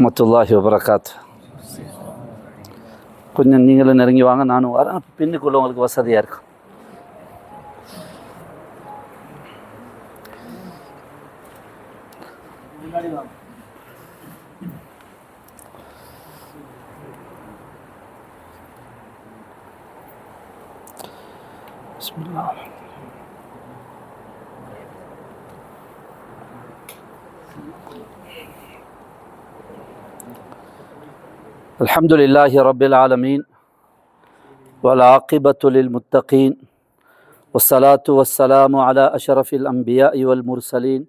வரஹ்மத்துல்லாஹி வபரகாத்து. கொஞ்சம் நீங்களும் நெருங்கி வாங்க, நானும் வரேன். பின்னுக்குள்ள உங்களுக்கு வசதியாக இருக்கும். பிஸ்மில்லாஹ். الحمد لله رب العالمين والعاقبة للمتقين والصلاة والسلام على أشرف الأنبياء والمرسلين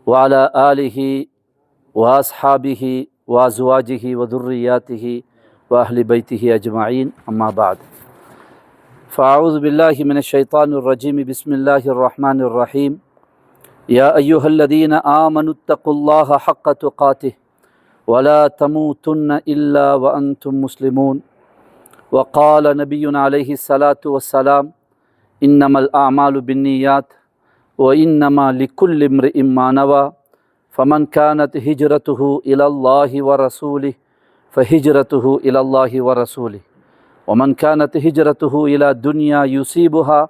وعلى آله وأصحابه وأزواجه وذرياته وأهل بيته أجمعين أما بعد فأعوذ بالله من الشيطان الرجيم بسم الله الرحمن الرحيم يا أيها الذين آمنوا اتقوا الله حق تقاته ولا تموتن إلا وأنتم مسلمون وقال نبينا عليه الصلاة والسلام إنما الأعمال بالنيات وإنما لكل امرئ ما نوى فمن كانت هجرته إلى الله ورسوله فهجرته إلى الله ورسوله ومن كانت هجرته إلى دنيا يصيبها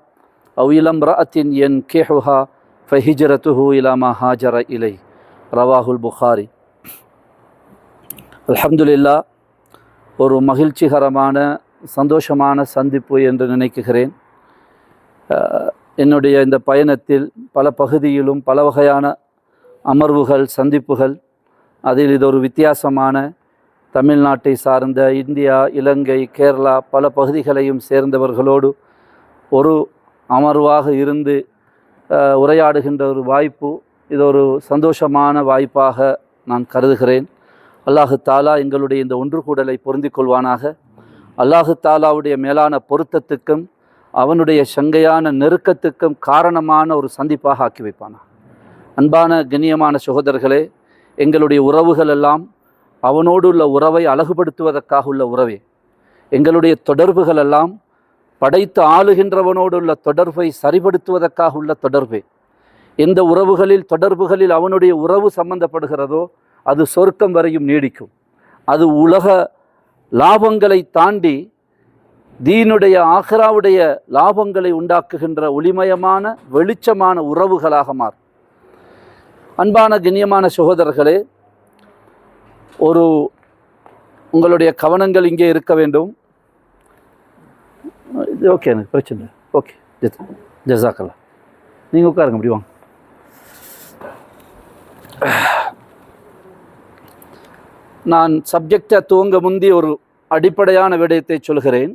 أو إلى امرأة ينكحها فهجرته إلى ما هاجر إليه رواه البخاري. அல்ஹம்துலில்லாஹ், ஒரு மகிழ்ச்சிகரமான சந்தோஷமான சந்திப்பு என்று நினைக்கிறேன். என்னுடைய இந்த பயணத்தில் பல பகுதியிலும் பல வகையான அமர்வுகள், சந்திப்புகள். அதில் இது ஒரு வித்தியாசமான தமிழ்நாட்டை சார்ந்த இந்தியா, இலங்கை, கேரளா பல பகுதிகளையும் சேர்ந்தவர்களோடு ஒரு அமர்வாக இருந்து உரையாடுகின்ற ஒரு வாய்ப்பு. இது ஒரு சந்தோஷமான வாய்ப்பாக நான் கருதுகிறேன். அல்லாஹு தாலா எங்களுடைய இந்த ஒன்று கூடலை பொருந்திக் கொள்வானாக. அல்லாஹு தாலாவுடைய மேலான பொருத்தத்துக்கும் அவனுடைய சங்கையான நெருக்கத்துக்கும் காரணமான ஒரு சந்திப்பாக ஆக்கி வைப்பானா. அன்பான கண்ணியமான சகோதரர்களே, எங்களுடைய உறவுகள் எல்லாம் அவனோடு உள்ள உறவை அழகுபடுத்துவதற்காக உள்ள உறவே. எங்களுடைய தொடர்புகள் எல்லாம் படைத்து ஆளுகின்றவனோடு உள்ள தொடர்பை சரிபடுத்துவதற்காக உள்ள தொடர்பே. எந்த உறவுகளில் தொடர்புகளில் அவனுடைய உறவு சம்பந்தப்படுகிறதோ அது சொர்க்கம் வரையும் நீடிக்கும். அது உலக லாபங்களை தாண்டி தீனுடைய ஆഖിറാவுடைய லாபங்களை உண்டாக்குகின்ற ஒளிமயமான வெளிச்சமான உறவுகளாக மாறும். அன்பான கண்ணியமான சகோதரர்களே, ஒரு உங்களுடைய கவனங்கள் இங்கே இருக்க வேண்டும். இது ஓகே, எனக்கு பிரச்சனை இல்லை. ஓகே, ஜஸாக்கல்லா. நீங்கள் உட்காருங்க, அப்படி வாங்க. நான் சப்ஜெக்டை துவங்க முந்தி ஒரு அடிப்படையான விடயத்தை சொல்கிறேன்.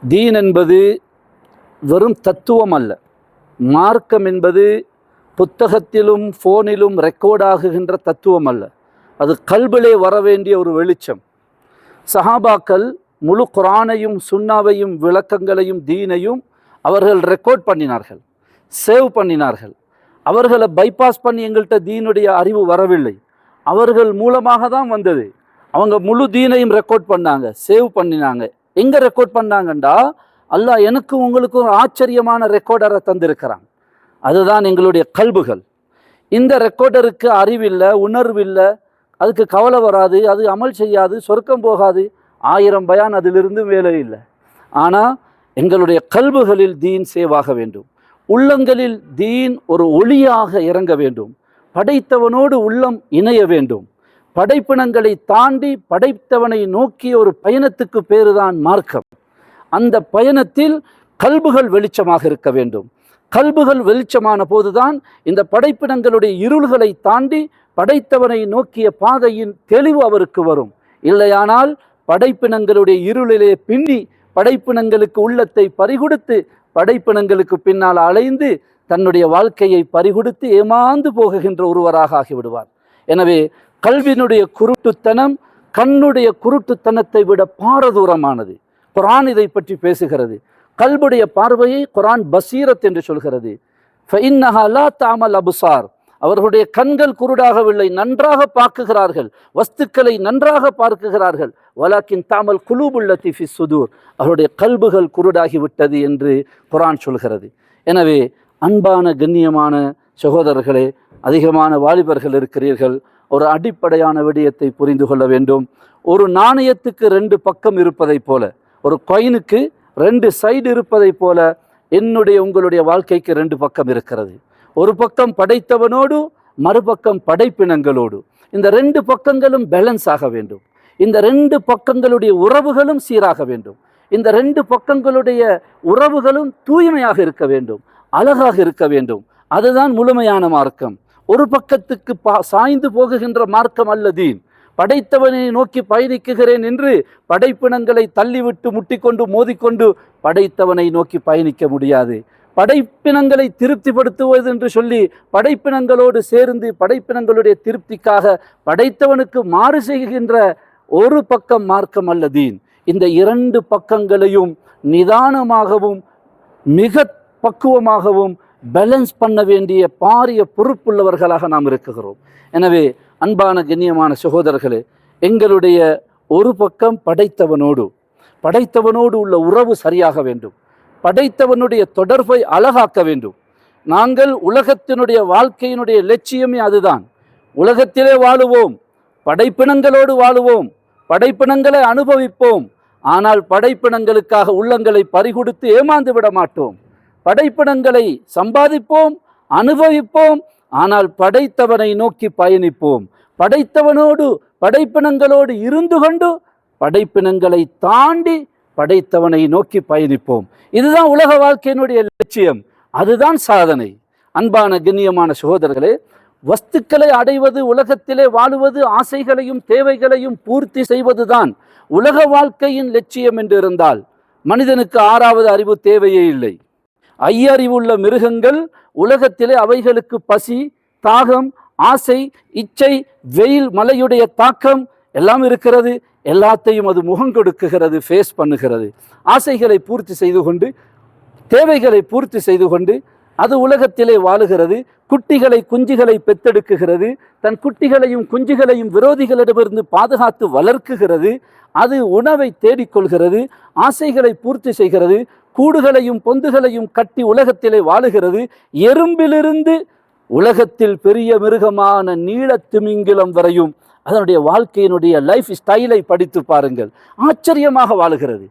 தீன் என்பது வெறும் தத்துவம் அல்ல. மார்க்கம் என்பது புத்தகத்திலும் ஃபோனிலும் ரெக்கார்டாகுகின்ற தத்துவம் அல்ல. அது கல்பிலே வர வேண்டிய ஒரு வெளிச்சம். சஹாபாக்கள் முழு குர்ஆனையும் சுன்னாவையும் விளக்கங்களையும் தீனையும் அவர்கள் ரெக்கார்ட் பண்ணினார்கள், சேவ் பண்ணினார்கள். அவர்களை பைபாஸ் பண்ணி எங்கள்கிட்ட தீனுடைய அறிவு வரவில்லை. அவர்கள் மூலமாக தான் வந்தது. அவங்க முழு தீனையும் ரெக்கார்ட் பண்ணாங்க, சேவ் பண்ணினாங்க. எங்கே ரெக்கார்ட் பண்ணாங்கண்டா, அல்லாஹ் எனக்கும் உங்களுக்கும் ஒரு ஆச்சரியமான ரெக்கார்டரை தந்திருக்கிறான். அதுதான் எங்களுடைய கல்புகள். இந்த ரெக்கார்டருக்கு அறிவில்லை, உணர்வில்லை, அதுக்கு கவலை வராது, அது அமல் செய்யாது, சொர்க்கம் போகாது, 1000 பயான் அதிலிருந்து வேலை இல்லை. ஆனால் எங்களுடைய கல்புகளில் தீன் சேவாக வேண்டும். உள்ளங்களில் தீன் ஒரு ஒளியாக இறங்க வேண்டும். படைத்தவனோடு உள்ளம் இணைய வேண்டும். படைப்பினங்களை தாண்டி படைத்தவனை நோக்கிய ஒரு பயணத்துக்கு பேருதான் மார்க்கம். அந்த பயணத்தில் கல்புகள் வெளிச்சமாக இருக்க வேண்டும். கல்புகள் வெளிச்சமான போதுதான் இந்த படைப்பினங்களுடைய இருள்களை தாண்டி படைத்தவனை நோக்கிய பாதையின் தெளிவு அவருக்கு வரும். இல்லையானால் படைப்பினங்களுடைய இருளிலே பின்னி படைப்பினங்களுக்கு உள்ளத்தை பறிகொடுத்து படைப்பினங்களுக்கு பின்னால் அலைந்து தன்னுடைய வாழ்க்கையை பறிகொடுத்து ஏமாந்து போகுகின்ற ஒருவராக ஆகிவிடுவார். எனவே கல்வியினுடைய குருட்டுத்தனம் கண்ணுடைய குருட்டுத்தனத்தை விட பாரதூரமானது. குர்ஆன் இதை பற்றி பேசுகிறது. கல்புடைய பார்வையை குர்ஆன் பசீரத் என்று சொல்கிறது. ஃபஇன்னஹா லா தஅமல் அப்சார், அவர்களுடைய கண்கள் குருடாகவில்லை, நன்றாக பார்க்குகிறார்கள், வஸ்துக்களை நன்றாக பார்க்குகிறார்கள். வலாக்கின் தாமல் குலூபுல்லதி ஃபி சுதூர், அவருடைய கல்புகள் குருடாகிவிட்டது என்று குர்ஆன் சொல்கிறது. எனவே அன்பான கண்ணியமான சகோதரர்களே, அதிகமான வாலிபர்கள் இருக்கிறீர்கள். ஒரு அடிப்படையான விடயத்தை புரிந்து கொள்ள வேண்டும். ஒரு நாணயத்துக்கு 2 பக்கம் இருப்பதைப் போல, ஒரு காயினுக்கு 2 சைடு இருப்பதைப் போல என்னுடைய உங்களுடைய வாழ்க்கைக்கு 2 பக்கம் இருக்கிறது. ஒரு பக்கம் படைத்தவனோடு, மறுபக்கம் படைப்பினங்களோடு. இந்த 2 பக்கங்களும் பேலன்ஸ் ஆக வேண்டும். இந்த 2 பக்கங்களுடைய உறவுகளும் சீராக வேண்டும். இந்த 2 பக்கங்களுடைய உறவுகளும் தூய்மையாக இருக்க வேண்டும், அழகாக இருக்க வேண்டும். அதுதான் முழுமையான மார்க்கம். ஒரு பக்கத்துக்கு சாய்ந்து போகுகின்ற மார்க்கம் அல்ல தீன். படைத்தவனை நோக்கி பயணிக்குகிறேன் என்று படைப்பினங்களை தள்ளிவிட்டு முட்டிக்கொண்டு மோதிக்கொண்டு படைத்தவனை நோக்கி பயணிக்க முடியாது. படைப்பினங்களை திருப்திப்படுத்துவது என்று சொல்லி படைப்பினங்களோடு சேர்ந்து படைப்பினங்களுடைய திருப்திக்காக படைத்தவனுக்கு மாறு செய்கின்ற ஒரு பக்கம் மார்க்கம் அல்ல தீன். இந்த 2 பக்கங்களையும் நிதானமாகவும் மிக பக்குவமாகவும் பேலன்ஸ் பண்ண வேண்டிய பாரிய பொறுப்புள்ளவர்களாக நாம் இருக்குகிறோம். எனவே அன்பான கண்ணியமான சகோதரர்களே, எங்களுடைய ஒரு பக்கம் படைத்தவனோடு உள்ள உறவு சரியாக வேண்டும். படைத்தவனுடைய தொடர்பை அழகாக்க வேண்டும். நாங்கள் உலகத்தினுடைய வாழ்க்கையினுடைய லட்சியமே அதுதான். உலகத்திலே வாழுவோம், படைப்பினங்களோடு வாழுவோம், படைப்பினங்களை அனுபவிப்போம். ஆனால் படைப்பினங்களுக்காக உள்ளங்களை பறிகொடுத்து ஏமாந்து விட மாட்டோம். படைப்பினங்களை சம்பாதிப்போம், அனுபவிப்போம். ஆனால் படைத்தவனை நோக்கி பயணிப்போம். படைத்தவனோடு படைப்பினங்களோடு இருந்து கொண்டு படைப்பினங்களை தாண்டி படைத்தவனை நோக்கி பயணிப்போம். இதுதான் உலக வாழ்க்கையினுடைய லட்சியம். அதுதான் சாதனை. அன்பான கண்ணியமான சகோதரர்களே, வஸ்துக்களை அடைவது, உலகத்திலே வாழுவது, ஆசைகளையும் தேவைகளையும் பூர்த்தி செய்வதுதான் உலக வாழ்க்கையின் லட்சியம் என்று இருந்தால் மனிதனுக்கு 6வது அறிவு தேவையே இல்லை. 5 அறிவுள்ள மிருகங்கள் உலகத்திலே அவைகளுக்கு பசி, தாகம், ஆசை, இச்சை, வெயில், மழையுடைய தாக்கம் எல்லாம் இருக்கிறது. எல்லாத்தையும் அது முகம் கொடுக்குகிறது, ஃபேஸ் பண்ணுகிறது. ஆசைகளை பூர்த்தி செய்து கொண்டு, தேவைகளை பூர்த்தி செய்து கொண்டு அது உலகத்திலே வாழுகிறது. குட்டிகளை குஞ்சுகளை பெத்தெடுக்குகிறது. தன் குட்டிகளையும் குஞ்சுகளையும் விரோதிகளிடமிருந்து பாதுகாத்து வளர்க்குகிறது. அது உணவை தேடிக்கொள்கிறது, ஆசைகளை பூர்த்தி செய்கிறது, கூடுகளையும் பொந்துகளையும் கட்டி உலகத்திலே வாழுகிறது. எறும்பிலிருந்து உலகத்தில் பெரிய மிருகமான நீலத்திமிங்கிலம் வரையும் அதனுடைய வாழ்க்கையினுடைய லைஃப் ஸ்டைலை படித்து பாருங்கள். ஆச்சரியமாக வாழுகிறது,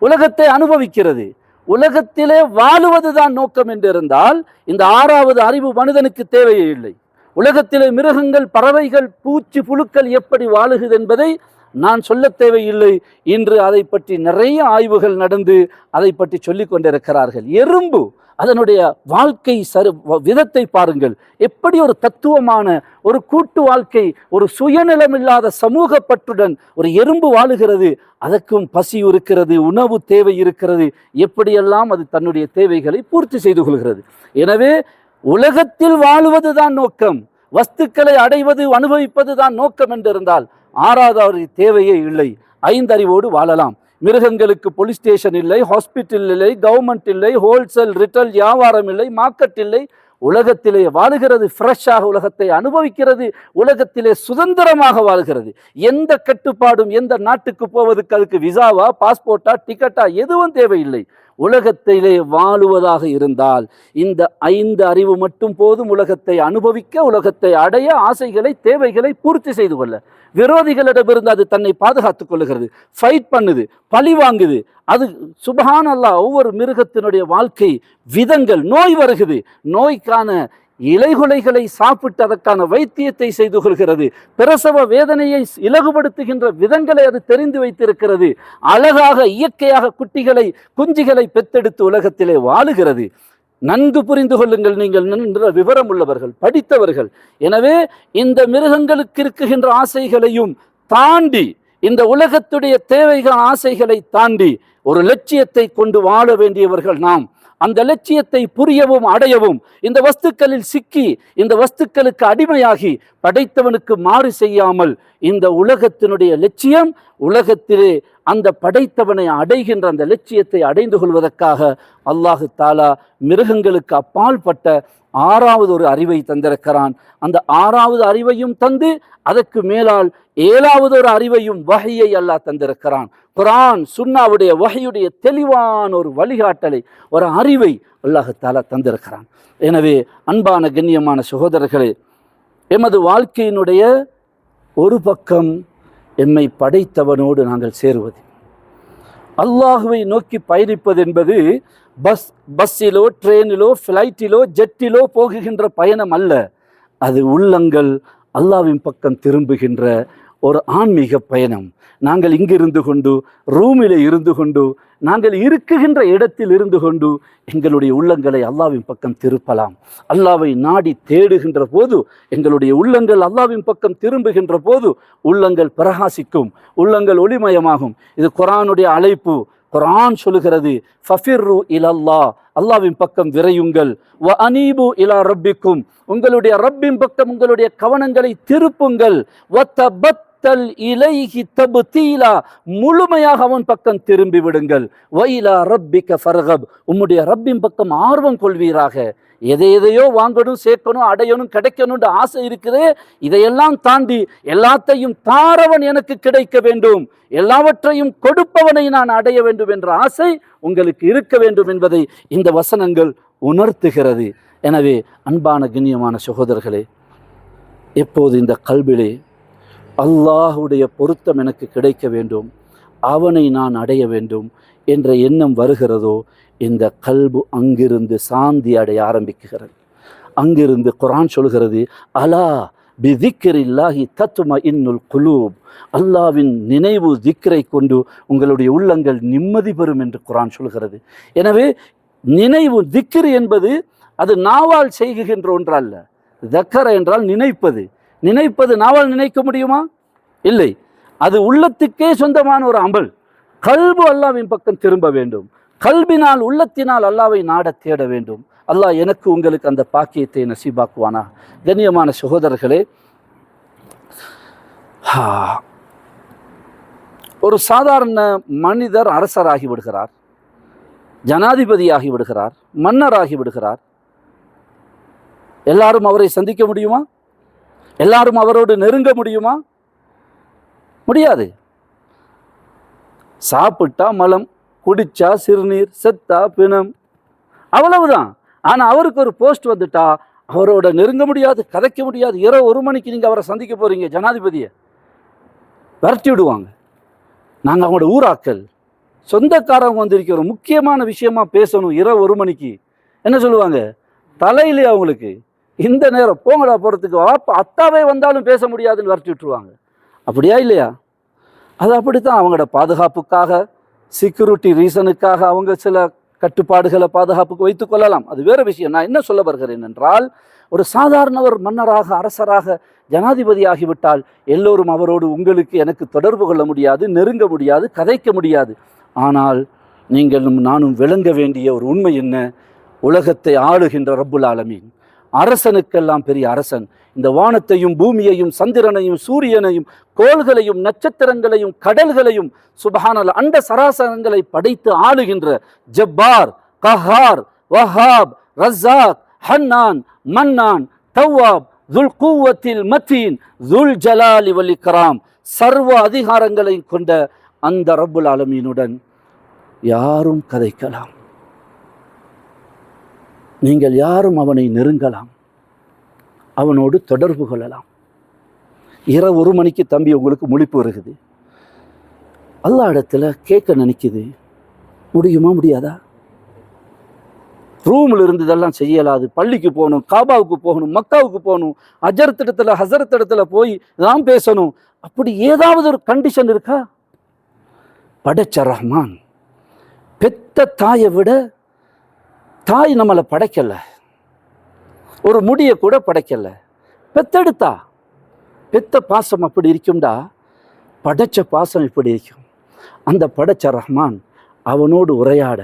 உலகத்தை அனுபவிக்கிறது. உலகத்திலே வாழுவதுதான் நோக்கம் என்றிருந்தால் இந்த 6வது அறிவு மனிதனுக்கு தேவையே இல்லை. உலகத்திலே மிருகங்கள், பறவைகள், பூச்சி, புழுக்கள் எப்படி வாழுகிறது என்பதை நான் சொல்ல தேவையில்லை. இன்று அதை பற்றி நிறைய ஆய்வுகள் நடந்து அதை பற்றி சொல்லிக் கொண்டிருக்கிறார்கள். எறும்பு, அதனுடைய வாழ்க்கை விதத்தை பாருங்கள். எப்படி ஒரு தத்துவமான ஒரு கூட்டு வாழ்க்கை, ஒரு சுயநலமில்லாத சமூக பற்றுடன் ஒரு எறும்பு வாழுகிறது. அதற்கும் பசி இருக்கிறது, உணவு தேவை இருக்கிறது. எப்படியெல்லாம் அது தன்னுடைய தேவைகளை பூர்த்தி செய்து கொள்கிறது. எனவே உலகத்தில் வாழுவதுதான் நோக்கம், வஸ்துக்களை அடைவது, அனுபவிப்பது தான் நோக்கம் என்றிருந்தால் 6வது தேவையே இல்லை. 5 அறிவோடு வாழலாம். மிருகங்களுக்கு போலீஸ் ஸ்டேஷன் இல்லை, ஹாஸ்பிட்டல் இல்லை, கவர்மெண்ட் இல்லை, ஹோல்சேல் ரிட்டல் வியாபாரம் இல்லை, மார்க்கெட் இல்லை. உலகத்திலே வாழுகிறது, ஃப்ரெஷ்ஷாக உலகத்தை அனுபவிக்கிறது, உலகத்திலே சுதந்திரமாக வாழ்கிறது. எந்த கட்டுப்பாடும், எந்த நாட்டுக்கு போவதற்கு அதுக்கு விசாவா, பாஸ்போர்ட்டா, டிக்கெட்டா எதுவும் தேவையில்லை. உலகத்திலே வாழுவதாக இருந்தால் இந்த 5 அறிவு மட்டும் போதும். உலகத்தை அனுபவிக்க, உலகத்தை அடைய, ஆசைகளை, தேவைகளை பூர்த்தி செய்து கொள்ள. விரோதிகளிடமிருந்து அது தன்னை பாதுகாத்துக் கொள்ளுகிறது, ஃபைட் பண்ணுது, பழி வாங்குது. அது சுப்ஹான் அல்லாஹ், ஒவ்வொரு மிருகத்தினுடைய வாழ்க்கை விதங்கள். நோய் வருகிறது, நோய்க்கான இலைகுலைகளை சாப்பிட்டு அதற்கான வைத்தியத்தை செய்து கொள்கிறது. பிரசவ வேதனையை இலகுபடுத்துகின்ற விதங்களை அது தெரிந்து வைத்திருக்கிறது. அழகாக இயற்கையாக குட்டிகளை குஞ்சுகளை பெத்தெடுத்து உலகத்திலே வாழுகிறது. நன்கு புரிந்து கொள்ளுங்கள், நீங்கள் நன்ற விவரம் உள்ளவர்கள், படித்தவர்கள். எனவே இந்த மிருகங்களுக்கு இருக்குகின்ற ஆசைகளையும் தாண்டி, இந்த உலகத்துடைய தேவைகள், ஆசைகளை தாண்டி ஒரு லட்சியத்தை கொண்டு வாழ வேண்டியவர்கள் நாம். அந்த லட்சியத்தை புரியவும் அடையவும் இந்த வஸ்துக்களில் சிக்கி, இந்த வஸ்துக்களுக்கு அடிமையாகி படைத்தவனுக்கு மாறு செய்யாமல் இந்த உலகத்தினுடைய லட்சியம், உலகத்திலே அந்த படைத்தவனை அடைகின்ற அந்த லட்சியத்தை அடைந்து கொள்வதற்காக அல்லாஹு தாலா மிருகங்களுக்கு அப்பால் பட்ட 6வது ஒரு அறிவை தந்திருக்கிறான். அந்த 6வது அறிவையும் தந்து அதற்கு மேலால் 7வது ஒரு அறிவையும், வஹியை அல்லாஹ் தந்திருக்கிறான். குர்ஆன் சுன்னாவுடைய வஹியுடைய தெளிவான ஒரு வழிகாட்டலை, ஒரு அறிவை அல்லாஹு தாலா தந்திருக்கிறான். எனவே அன்பான கண்ணியமான சகோதரர்களே, எமது வாழ்க்கையினுடைய ஒரு பக்கம் எம்மை படைத்தவனோடு நாங்கள் சேருவது. அல்லாஹுவை நோக்கி பயணிப்பது என்பது பஸ்ஸிலோ ட்ரெயினிலோ ஃப்ளைட்டிலோ ஜெட்டிலோ போகுகின்ற பயணம் அல்ல. அது உள்ளங்கள் அல்லாஹ்வின் பக்கம் திரும்புகின்ற ஒரு ஆன்மீக பயணம். நாங்கள் இங்கிருந்து கொண்டு, ரூமில் இருந்து கொண்டு, நாங்கள் இருக்குகின்ற இடத்தில் இருந்து கொண்டு எங்களுடைய உள்ளங்களை அல்லாஹ்வின் பக்கம் திருப்பலாம். அல்லாஹ்வை நாடி தேடுகின்ற போது எங்களுடைய உள்ளங்கள் அல்லாஹ்வின் பக்கம் திரும்புகின்ற போது உள்ளங்கள் பிரகாசிக்கும், உள்ளங்கள் ஒளிமயமாகும். இது குர்ஆனுடைய அழைப்பு. குர்ஆன் சொல்லுகிறது, ஃபஃபிர்ரு இலல்லாஹ், அல்லாஹ்வின் பக்கம் விரையுங்கள். வ அனீபு இலா ரப்பிக்கும், உங்களுடைய ரப்பின் பக்கம் உங்களுடைய கவனங்களை திருப்புங்கள். வத்தபத்தல் இலைஹி தப்தீலா, முழுமையாக அவன் பக்கம் திரும்பி விடுங்கள். வைலா ரப்பிக ஃபர்கப், உம்முடைய ரப்பின் பக்கம் ஆர்வம் கொள்வீராக. எதையோ வாங்கணும், சேர்க்கணும், அடையணும், கிடைக்கணும்ன்ற ஆசை இருக்குதே, இதையெல்லாம் தாண்டி எல்லாத்தையும் தாரவன் எனக்கு கிடைக்க வேண்டும், எல்லாவற்றையும் கொடுப்பவனை நான் அடைய வேண்டும் என்ற ஆசை உங்களுக்கு இருக்க வேண்டும் என்பதை இந்த வசனங்கள் உணர்த்துகிறது. எனவே அன்பான கண்ணியமான சகோதரர்களே, எப்போது இந்த கல்விலே அல்லாஹுடைய பொருத்தம் எனக்கு கிடைக்க வேண்டும், அவனை நான் அடைய வேண்டும் என்ற எண்ணம் வருகிறதோ, இந்த கல்பு அங்கிருந்து சாந்தி அடைய ஆரம்பிக்குகிறது. அங்கிருந்து குர்ஆன் சொல்கிறது, அலா பிதிக்ரில்லாஹி தத்மஇன்னுல் குலூப், அல்லாஹ்வின் நினைவு திக்ரை கொண்டு உங்களுடைய உள்ளங்கள் நிம்மதி பெறும் என்று குர்ஆன் சொல்கிறது. எனவே நினைவு திக்ர் என்பது அது நாவால் செய்கின்ற ஒன்றல்ல. தக்கர என்றால் நினைப்பது. நினைப்பது நாவால் நினைக்க முடியுமா? இல்லை. அது உள்ளத்துக்கே சொந்தமான ஒரு அமல். கல்பு அல்லாஹ்வின் பக்கம் திரும்ப வேண்டும். கல்பினால், உள்ளத்தினால் அல்லாஹ்வை நாட தேட வேண்டும். அல்லாஹ் எனக்கு உங்களுக்கு அந்த பாக்கியத்தை நசீபாக்குவானா. கண்ணியமான சகோதரர்களே, ஒரு சாதாரண மனிதர் அரசராகி விடுகிறார், ஜனாதிபதியாகி விடுகிறார், மன்னராகி விடுகிறார். எல்லாரும் அவரை சந்திக்க முடியுமா? எல்லாரும் அவரோடு நெருங்க முடியுமா? முடியாது. சாப்பிட்டா மலம், குடிச்சா சிறுநீர், செத்தா பிணம், அவ்வளவுதான். ஆனால் அவருக்கு ஒரு போஸ்ட் வந்துட்டா அவரோட நெருங்க முடியாது, கதைக்க முடியாது. இரவு 1 மணிக்கு நீங்கள் அவரை சந்திக்க போகிறீங்க, ஜனாதிபதியை விரட்டி விடுவாங்க. நாங்கள் அவங்களோட ஊராக்கள், சொந்தக்காரங்க வந்திருக்கிற ஒரு முக்கியமான விஷயமா பேசணும். இரவு 1 மணிக்கு என்ன சொல்லுவாங்க? தலையிலே அவங்களுக்கு இந்த நேரம் போங்கடா போகிறதுக்கு, அத்தாவே வந்தாலும் பேச முடியாதுன்னு விரட்டி விட்டுருவாங்க. அப்படியா இல்லையா? அது அப்படித்தான். அவங்களோட பாதுகாப்புக்காக, செக்யூரிட்டி ரீசனுக்காக அவங்க சில கட்டுப்பாடுகளை பாதுகாப்புக்கு வைத்துக் கொள்ளலாம். அது வேறு விஷயம். நான் என்ன சொல்ல வருகிறேன் என்றால், ஒரு சாதாரண ஒரு மன்னராக, அரசராக, ஜனாதிபதி ஆகிவிட்டால் எல்லோரும் அவரோடு உங்களுக்கு எனக்கு தொடர்பு கொள்ள முடியாது, நெருங்க முடியாது, கதைக்க முடியாது. ஆனால் நீங்களும் நானும் விளங்க வேண்டிய ஒரு உண்மை என்ன? உலகத்தை ஆளுகின்ற ரப்புல் ஆலமீன், அரசனுக்கெல்லாம் பெரிய அரசன், இந்த வானத்தையும் பூமியையும் சந்திரனையும் சூரியனையும் கோள்களையும் நட்சத்திரங்களையும் கடல்களையும் சுப்ஹானல்லாஹ் அண்ட சராசரங்களை படைத்து ஆளுகின்ற ஜப்பார், கஹார், வஹாப், ரஸாக், ஹன்னான், மன்னான், தவ்வாப், துல் குவத்தில் மத்தீன், துல் ஜலாலி வல் இக்ராம், சர்வ அதிகாரங்களை கொண்ட அந்த ரப்புல் ஆலமீனுடன் யாரும் கதைக்கலாம். நீங்கள் யாரும் அவனை நெருங்கலாம், அவனோடு தொடர்பு கொள்ளலாம். இரவு 1 மணிக்கு தம்பி உங்களுக்கு முழிப்பு வருகுது, அல்லாஹ் இடத்துல கேட்க நினைக்குது, முடியுமா? முடியாதா? ரூமில் இருந்து இதெல்லாம் செய்யலாது. பள்ளிக்கு போகணும், காபாவுக்கு போகணும், மக்காவுக்கு போகணும், அஜரத் இடத்துல ஹசரத் இடத்துல போய் தான் பேசணும். அப்படி ஏதாவது ஒரு கண்டிஷன் இருக்கா? படைச்ச ரஹ்மான், பெத்த தாயை விட தாய் நம்மளை படைக்கல, ஒரு முடியை கூட படைக்கல, பெத்தெடுத்தா. பெத்த பாசம் அப்படி இருக்கும்டா, படைச்ச பாசம் இப்படி இருக்கும். அந்த படைச்ச ரஹ்மான் அவனோடு உரையாட,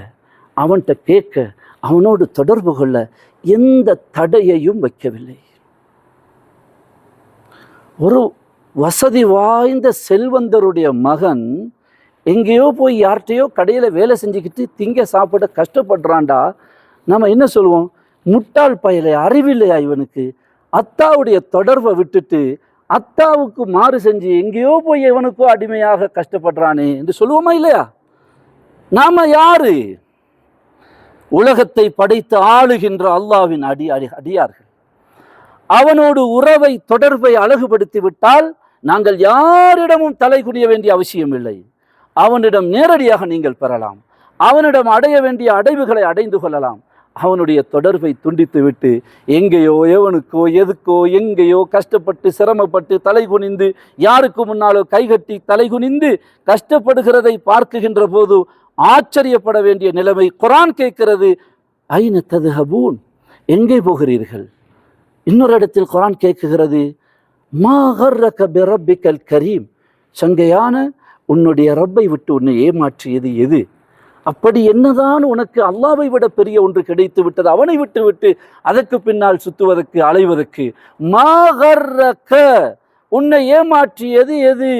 அவன்கிட்ட கேட்க, அவனோடு தொடர்பு கொள்ள எந்த தடையையும் வைக்கவில்லை. ஒரு வசதி வாய்ந்த செல்வந்தருடைய மகன் எங்கேயோ போய் யார்கிட்டையோ கடையில் வேலை செஞ்சுக்கிட்டு திங்க சாப்பிட கஷ்டப்படுறான்டா, நம்ம என்ன சொல்லுவோம்? முட்டாள் பயலை, அறிவில்லையா இவனுக்கு? அத்தாவுடைய தொடர்பை விட்டுட்டு அத்தாவுக்கு மாறு செஞ்சு எங்கேயோ போய் இவனுக்கோ அடிமையாக கஷ்டப்படுறானே என்று சொல்லுவோமா இல்லையா? நாம யாரு? உலகத்தை படைத்து ஆளுகின்ற அல்லாஹ்வின் அடியார்கள். அவனோடு உறவை தொடர்பை அழகுபடுத்தி விட்டால் நாங்கள் யாரிடமும் தலை குனிய வேண்டிய அவசியம் இல்லை. அவனிடம் நேரடியாக நீங்கள் பெறலாம். அவனிடம் அடைய வேண்டிய அடைவுகளை அடைந்து கொள்ளலாம். அவனுடைய தொடர்பை துண்டித்து விட்டு எங்கேயோ எவனுக்கோ எதுக்கோ எங்கேயோ கஷ்டப்பட்டு சிரமப்பட்டு தலை குனிந்து யாருக்கு முன்னாலோ கைகட்டி தலை குனிந்து கஷ்டப்படுகிறதை பார்க்குகின்ற போது ஆச்சரியப்பட வேண்டிய நிலைமை. குர்ஆன் கேட்கிறது, ஐன ததுஹபூன், எங்கே போகிறீர்கள்? இன்னொரு இடத்தில் குர்ஆன் கேட்குகிறது, மா கர்ரக பிரப்பிக்கல் கரீம், சங்கையான உன்னுடைய ரப்பை விட்டு உன்னை ஏமாற்றியது எது? அப்படி என்னதான் உனக்கு அல்லாவை விட பெரிய ஒன்று கிடைத்து விட்டது? அவனை விட்டு விட்டு அதற்கு பின்னால் சுத்துவதற்கு அலைவதற்கு. மா கர்ரக, உன்னை ஏமாற்றியது எது?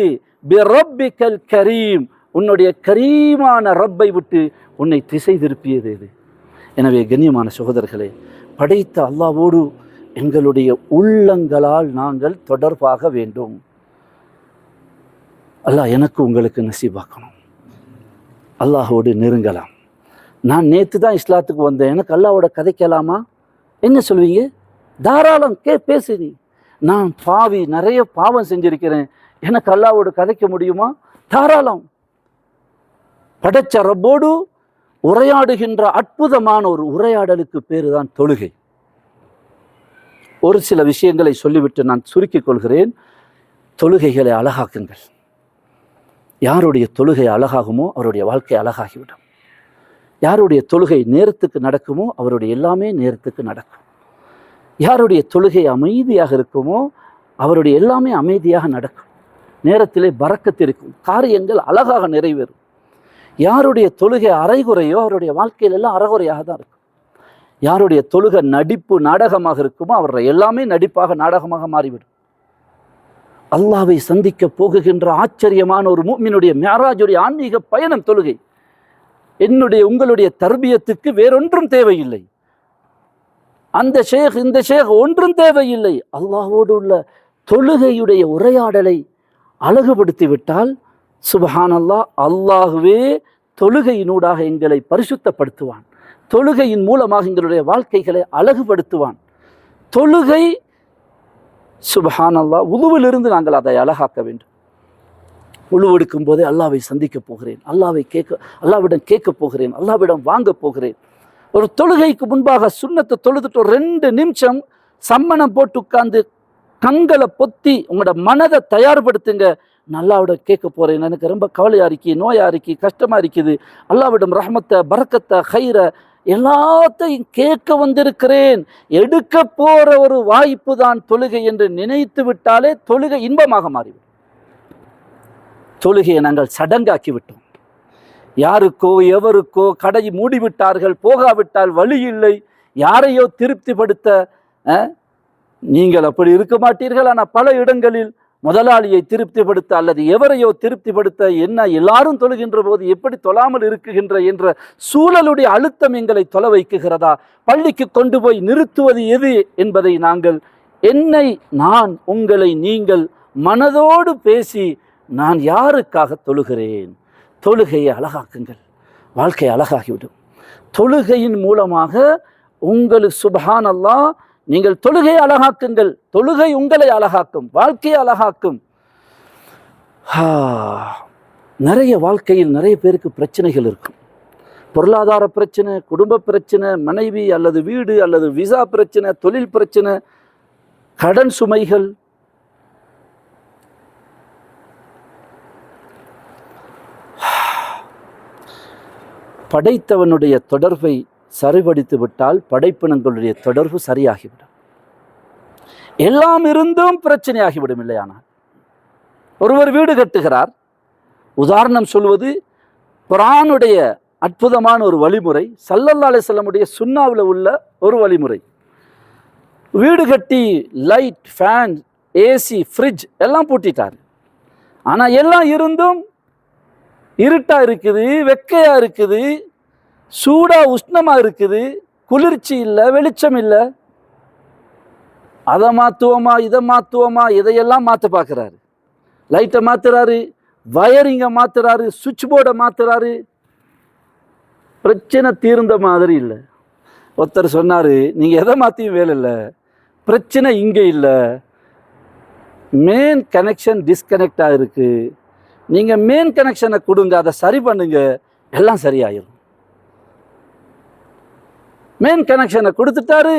பிரப்பிக்கல் கரீம், உன்னுடைய கரீமான ரப்பை விட்டு உன்னை திசை திருப்பியது எது? எனவே கண்ணியமான சகோதரர்களே, படைத்த அல்லாவோடு எங்களுடைய உள்ளங்களால் நாங்கள் தொடர்பாக வேண்டும். அல்லாஹ் எனக்கு உங்களுக்கு நசீபாக்கணும். அல்லாஹோடு நெருங்கலாம். நான் நேற்று தான் இஸ்லாத்துக்கு வந்தேன், எனக்கு அல்லாவோட கதைக்கலாமா? என்ன சொல்வீங்க? தாராளம் பேசு. நீ நான் பாவி, நிறைய பாவம் செஞ்சிருக்கிறேன், எனக்கு அல்லாவோடு கதைக்க முடியுமா? தாராளம். படைச்ச ரப்போடு உரையாடுகின்ற அற்புதமான ஒரு உரையாடலுக்கு பேரு தான் தொழுகை. ஒரு சில விஷயங்களை சொல்லிவிட்டு நான் சுருக்கிக் கொள்கிறேன். தொழுகைகளை அழகாக்குங்கள். யாருடைய தொழுகை அழகாகுமோ அவருடைய வாழ்க்கை அழகாகிவிடும். யாருடைய தொழுகை நேரத்துக்கு நடக்குமோ அவருடைய எல்லாமே நேரத்துக்கு நடக்கும். யாருடைய தொழுகை அமைதியாக இருக்குமோ அவருடைய எல்லாமே அமைதியாக நடக்கும். நேரத்திலே பரக்கத்து இருக்கும், காரியங்கள் அழகாக நிறைவேறும். யாருடைய தொழுகை அரைகுறையோ அவருடைய வாழ்க்கையில் எல்லாம் அறகுறையாக தான் இருக்கும். யாருடைய தொழுகை நடிப்பு நாடகமாக இருக்குமோ அவருடைய எல்லாமே நடிப்பாக நாடகமாக மாறிவிடும். அல்லாவை சந்திக்க போகுகின்ற ஆச்சரியமான ஒரு முஃமினுடைய மிஅராஜுடைய ஆன்மீக பயணம் தொழுகை. உங்களுடைய தர்பியத்துக்கு வேறொன்றும் தேவையில்லை. அந்த ஷேக் இந்த ஷேக் ஒன்றும் தேவையில்லை. அல்லாஹ்வோடு உள்ள தொழுகையுடைய உரையாடலை அழகுபடுத்தி விட்டால் சுப்ஹானல்லாஹ், அல்லாஹ்வே தொழுகையினூடாக எங்களை பரிசுத்தப்படுத்துவான். தொழுகையின் மூலமாக எங்களுடைய வாழ்க்கைகளை அழகுபடுத்துவான். தொழுகை சுப்ஹானல்லாஹ், உளுவிலிருந்து நாங்கள் அதை அழகாக்க வேண்டும். உழுவெடுக்கும் போதே அல்லாவை சந்திக்க போகிறேன், அல்லாவிடம் கேட்க போகிறேன், அல்லாவிடம் வாங்க போகிறேன். ஒரு தொழுகைக்கு முன்பாக சுன்னத்தை தொழுதுட்டு 2 நிமிஷம் சம்மணம் போட்டு உட்கார்ந்து கண்களை பொத்தி உங்களோட மனதை தயார்படுத்துங்க. அல்லாவிடம் கேட்க போறேன், எனக்கு ரொம்ப கவலையா இருக்கு, நோயா இருக்கு, கஷ்டமா இருக்குது, அல்லாவிடம் ரஹ்மத்தை பரக்கத்தை ஹைர எல்லாத்தையும் கேட்க வந்திருக்கிறேன். எடுக்க போற ஒரு வாய்ப்பு தான் தொழுகை என்று நினைத்து விட்டாலே தொழுகை இன்பமாக மாறிவிடும். தொழுகையை நாங்கள் சடங்காக்கி விட்டோம். யாருக்கோ எவருக்கோ கடை மூடிவிட்டார்கள், போகாவிட்டால் வழி இல்லை, யாரையோ திருப்திப்படுத்த. நீங்கள் அப்படி இருக்க மாட்டீர்கள். ஆனால் பல இடங்களில் முதலாளியை திருப்திப்படுத்த அல்லது எவரையோ திருப்திப்படுத்த, என்ன எல்லாரும் தொழுகின்ற போது எப்படி தொழாமல் இருக்குகின்ற என்ற சூழலுடைய அழுத்தம் எங்களை தொலை வைக்குகிறதா? பள்ளிக்கு கொண்டு போய் நிறுத்துவது எது என்பதை நாங்கள் நான் உங்களை நீங்கள் மனதோடு பேசி நான் யாருக்காக தொழுகிறேன்? தொழுகையை அழகாக்குங்கள், வாழ்க்கை அழகாகிவிடும். தொழுகையின் மூலமாக உங்களுக்கு சுப்ஹானல்லாஹ், நீங்கள் தொழுகையை அழகாக்குங்கள். தொழுகை உங்களை அழகாக்கும், வாழ்க்கையை அழகாக்கும். வாழ்க்கையில் நிறைய பேருக்கு பிரச்சனைகள் இருக்கும். பொருளாதார பிரச்சனை, குடும்ப பிரச்சனை, மனைவி அல்லது வீடு அல்லது விசா பிரச்சனை, தொழில் பிரச்சனை, கடன் சுமைகள். படைத்தவனுடைய தொடர்பை சரிபடுத்தி விட்டால் படைப்பினங்களுடைய தொடர்பு சரியாகிவிடும். எல்லாம் இருந்தும் பிரச்சனையாகிவிடும். இல்லையானால் ஒருவர் வீடு கட்டுகிறார். உதாரணம் சொல்வது குர்ஆனுடைய அற்புதமான ஒரு வழிமுறை, ஸல்லல்லாஹு அலைஹி வஸல்லமுடைய சுன்னாவில் உள்ள ஒரு வழிமுறை. வீடு கட்டி லைட், ஃபேன், ஏசி, ஃப்ரிட்ஜ் எல்லாம் பூட்டிட்டார். ஆனால் எல்லாம் இருந்தும் இருட்டா இருக்குது, வெக்கையா இருக்குது, சூடா உஷ்ணமா இருக்குது, குளிர்ச்சி இல்லை, வெளிச்சம் இல்லை. அதை மாற்றுவோமா இதை மாற்றுவோமா, இதையெல்லாம் மாற்ற பார்க்குறாரு. லைட்டை மாற்றுறாரு, வயரிங்கை மாற்றுறாரு, சுவிட்ச் போர்டை மாற்றுறாரு. பிரச்சனை தீர்ந்த மாதிரி இல்லை. ஒருத்தர் சொன்னார், நீங்கள் எதை மாற்றியும் வேலை இல்லை, பிரச்சனை இங்கே இல்லை, மெயின் கனெக்ஷன் டிஸ்கனெக்ட் ஆகிருக்கு. நீங்கள் மெயின் கனெக்ஷனை கொடுங்க, அதை சரி பண்ணுங்க, எல்லாம் சரியாயிரும். மெயின் கனெக்ஷனை கொடுத்துட்டாரு,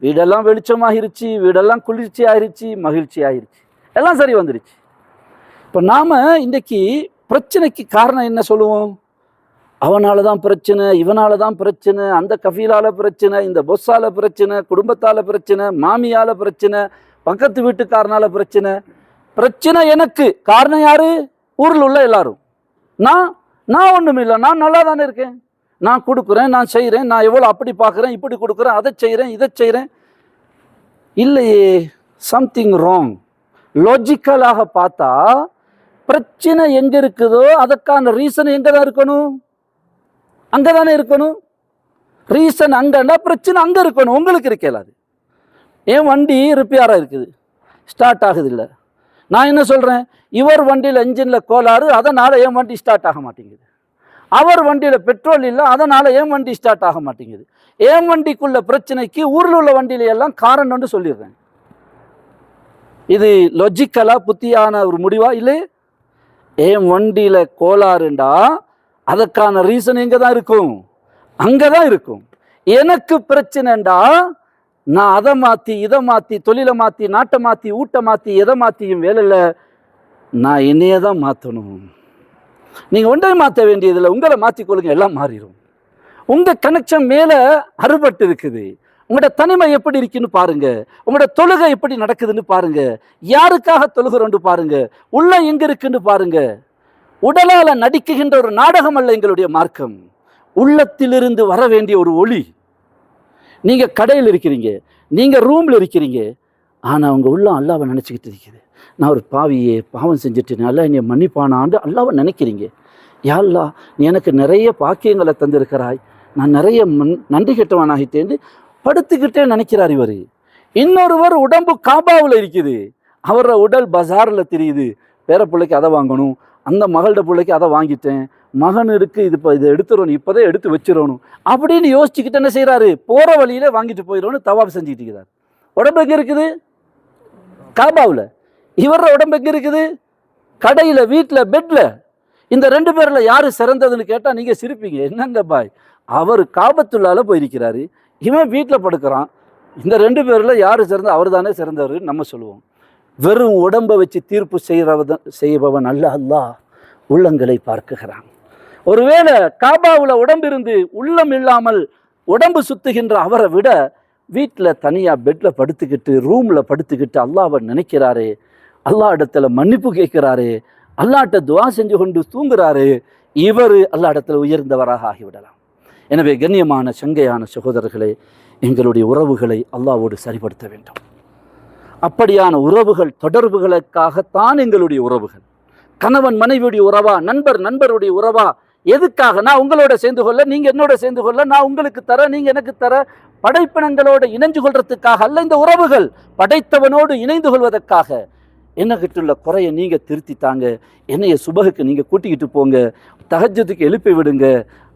வீடெல்லாம் வெளிச்சமாகிருச்சு, வீடெல்லாம் குளிர்ச்சி ஆகிருச்சு, மகிழ்ச்சி ஆகிருச்சு, எல்லாம் சரி வந்துருச்சு. இப்போ நாம் இன்றைக்கி பிரச்சனைக்கு காரணம் என்ன சொல்லுவோம்? அவனால தான் பிரச்சனை, இவனால தான் பிரச்சனை, அந்த கஃபீலால பிரச்சனை, இந்த பொஸ்ஸால பிரச்சனை, குடும்பத்தால் பிரச்சனை, மாமியால் பிரச்சனை, பக்கத்து வீட்டுக்காரனால பிரச்சனை. பிரச்சனை எனக்கு காரணம் யாரு? ஊரில் உள்ள எல்லாரும். நான் ஒன்றும் இல்லை, நான் நல்லா தானே இருக்கேன், நான் கொடுக்குறேன், நான் செய்கிறேன், நான் எவ்வளோ அப்படி பார்க்குறேன், இப்படி கொடுக்குறேன், அதை செய்கிறேன், இதை செய்கிறேன். இல்லையே, சம்திங் ராங். லாஜிக்கலாக பார்த்தா பிரச்சனை எங்கே இருக்குதோ அதற்கான ரீசன் எங்கே தான் இருக்கணும்? அங்கே தானே இருக்கணும். ரீசன் அங்கேன்னா பிரச்சனை அங்கே இருக்கணும். உங்களுக்கு இருக்கலாது. என் வண்டி ரிப்பேராக இருக்குது, ஸ்டார்ட் ஆகுது இல்லை. நான் என்ன சொல்கிறேன்? இவர் வண்டியில் என்ஜினில் கோளாறு, அதனால் என் வண்டி ஸ்டார்ட் ஆக மாட்டேங்குது. அவர் வண்டியில் பெட்ரோல் இல்லை, அதனால் என் வண்டி ஸ்டார்ட் ஆக மாட்டேங்குது. என் வண்டிக்குள்ள பிரச்சனைக்கு ஊரில் உள்ள வண்டியில எல்லாம் காரணம்னு சொல்லிடுறேன். இது லாஜிக்கலாக புத்தியான ஒரு முடிவா? இல்லை. என் வண்டியில் கோளாறுண்டா அதற்கான ரீசன் எங்கே தான் இருக்கும்? அங்கே தான் இருக்கும். எனக்கு பிரச்சனைண்டா நான் அதை மாற்றி இதை மாற்றி தொழிலை மாற்றி நாட்டை மாற்றி ஊட்ட மாற்றி எதை மாற்றியும் வேலையில் நான் என்னையே தான் மாற்றணும். நீங்கள் ஒன்றை மாற்ற வேண்டியதில்லை, உங்களை மாற்றிக்கொள்ளுங்க, எல்லாம் மாறிடும். உங்கள் கனெக்ஷன் மேலே அறுபட்டு இருக்குது. உங்களோட தனிமை எப்படி இருக்குன்னு பாருங்க, உங்களோட தொழுகை எப்படி நடக்குதுன்னு பாருங்க, யாருக்காக தொழுகிறோன்னு பாருங்க, உள்ள எங்க இருக்குன்னு பாருங்க. உடலால நடிக்குகின்ற ஒரு நாடகம் அல்ல எங்களுடைய மார்க்கம், உள்ளத்திலிருந்து வர வேண்டிய ஒரு ஒளி. நீங்க கடையில் இருக்கிறீங்க, நீங்க ரூம்ல இருக்கிறீங்க, ஆனா உங்க உள்ளம் அல்லாவை நினைச்சுக்கிட்டு இருக்குது. நான் ஒரு பாவியே, பாவம் செஞ்சுட்டேன், அல்லா என்னை மன்னிப்பானான்னு அல்லாவை நினைக்கிறீங்க. யா அல்லாஹ், நீ எனக்கு நிறைய பாக்கியங்களை தந்திருக்கிறாய், நான் நிறைய நன்றி கெட்டவனாகிட்டேன்னு படுத்துக்கிட்டே நினைக்கிறார் இவர். இன்னொருவர் உடம்பு காபாவில் இருக்குது, அவரோட உடல் பஜாரில் தெரியுது. பேர பிள்ளைக்கு அதை வாங்கணும், அந்த மகளோட பிள்ளைக்கு அதை வாங்கிட்டேன், மகனுக்கு இதை எடுத்துடணும், இப்போதே எடுத்து வச்சிடணும் அப்படின்னு யோசிச்சுக்கிட்டு என்ன செய்கிறாரு? போகிற வழியில வாங்கிட்டு போயிடணும்னு தவாப் செஞ்சுக்கிட்டு இருக்கிறார். உடம்பு எங்கே இருக்குது? காபாவில். இவரோட உடம்பு எங்கே இருக்குது? கடையில், வீட்டில், பெட்டில். இந்த ரெண்டு பேரில் யார் சிறந்ததுன்னு கேட்டால் நீங்கள் சிரிப்பீங்க. என்னங்க பாய், அவர் காபத்துள்ளால போயிருக்கிறாரு, இவன் வீட்டில் படுக்கிறான். இந்த ரெண்டு பேரில் யார் சிறந்த? அவர் தானே சிறந்தவர் நம்ம சொல்லுவோம். வெறும் உடம்பை வச்சு தீர்ப்பு செய்பவன் அல்ல, அல்லாஹ் உள்ளங்களை பார்க்குகிறான். ஒருவேளை காபாவில் உடம்பு இருந்து உள்ளம் இல்லாமல் உடம்பு சுத்துகின்ற அவரை விட வீட்டில் தனியாக பெட்டில் படுத்துக்கிட்டு ரூமில் படுத்துக்கிட்டு அல்லாவை நினைக்கிறாரு, அல்லாஹ் இடத்துல மன்னிப்பு கேட்கிறாரு, அல்லாட்ட துவா செஞ்சு கொண்டு தூங்குறாரு. இவர் அல்லாஹ் இடத்துல உயர்ந்தவராக ஆகிவிடலாம். எனவே கண்ணியமான சங்கையான சகோதரர்களே, எங்களுடைய உறவுகளை அல்லாஹ்வோடு சரிப்படுத்த வேண்டும். அப்படியான உறவுகள் தொடர்புகளுக்காகத்தான் எங்களுடைய உறவுகள். கணவன் மனைவியுடைய உறவா, நண்பர் நண்பருடைய உறவா, எதுக்காக? நான் உங்களோட சேர்ந்து கொள்ள, நீங்க என்னோட சேர்ந்து கொள்ள, நான் உங்களுக்கு தர, நீங்க எனக்கு தர, படைப்பினங்களோட இணைந்து கொள்றதுக்காக அல்ல இந்த உறவுகள். படைத்தவனோடு இணைந்து கொள்வதற்காக. என்னகிட்டுள்ள குறையை நீங்க திருத்தித்தாங்க, என்னைய சுபகுக்கு நீங்க கூட்டிக்கிட்டு போங்க, தஹஜ்ஜுதுக்கு எழுப்பி விடுங்க,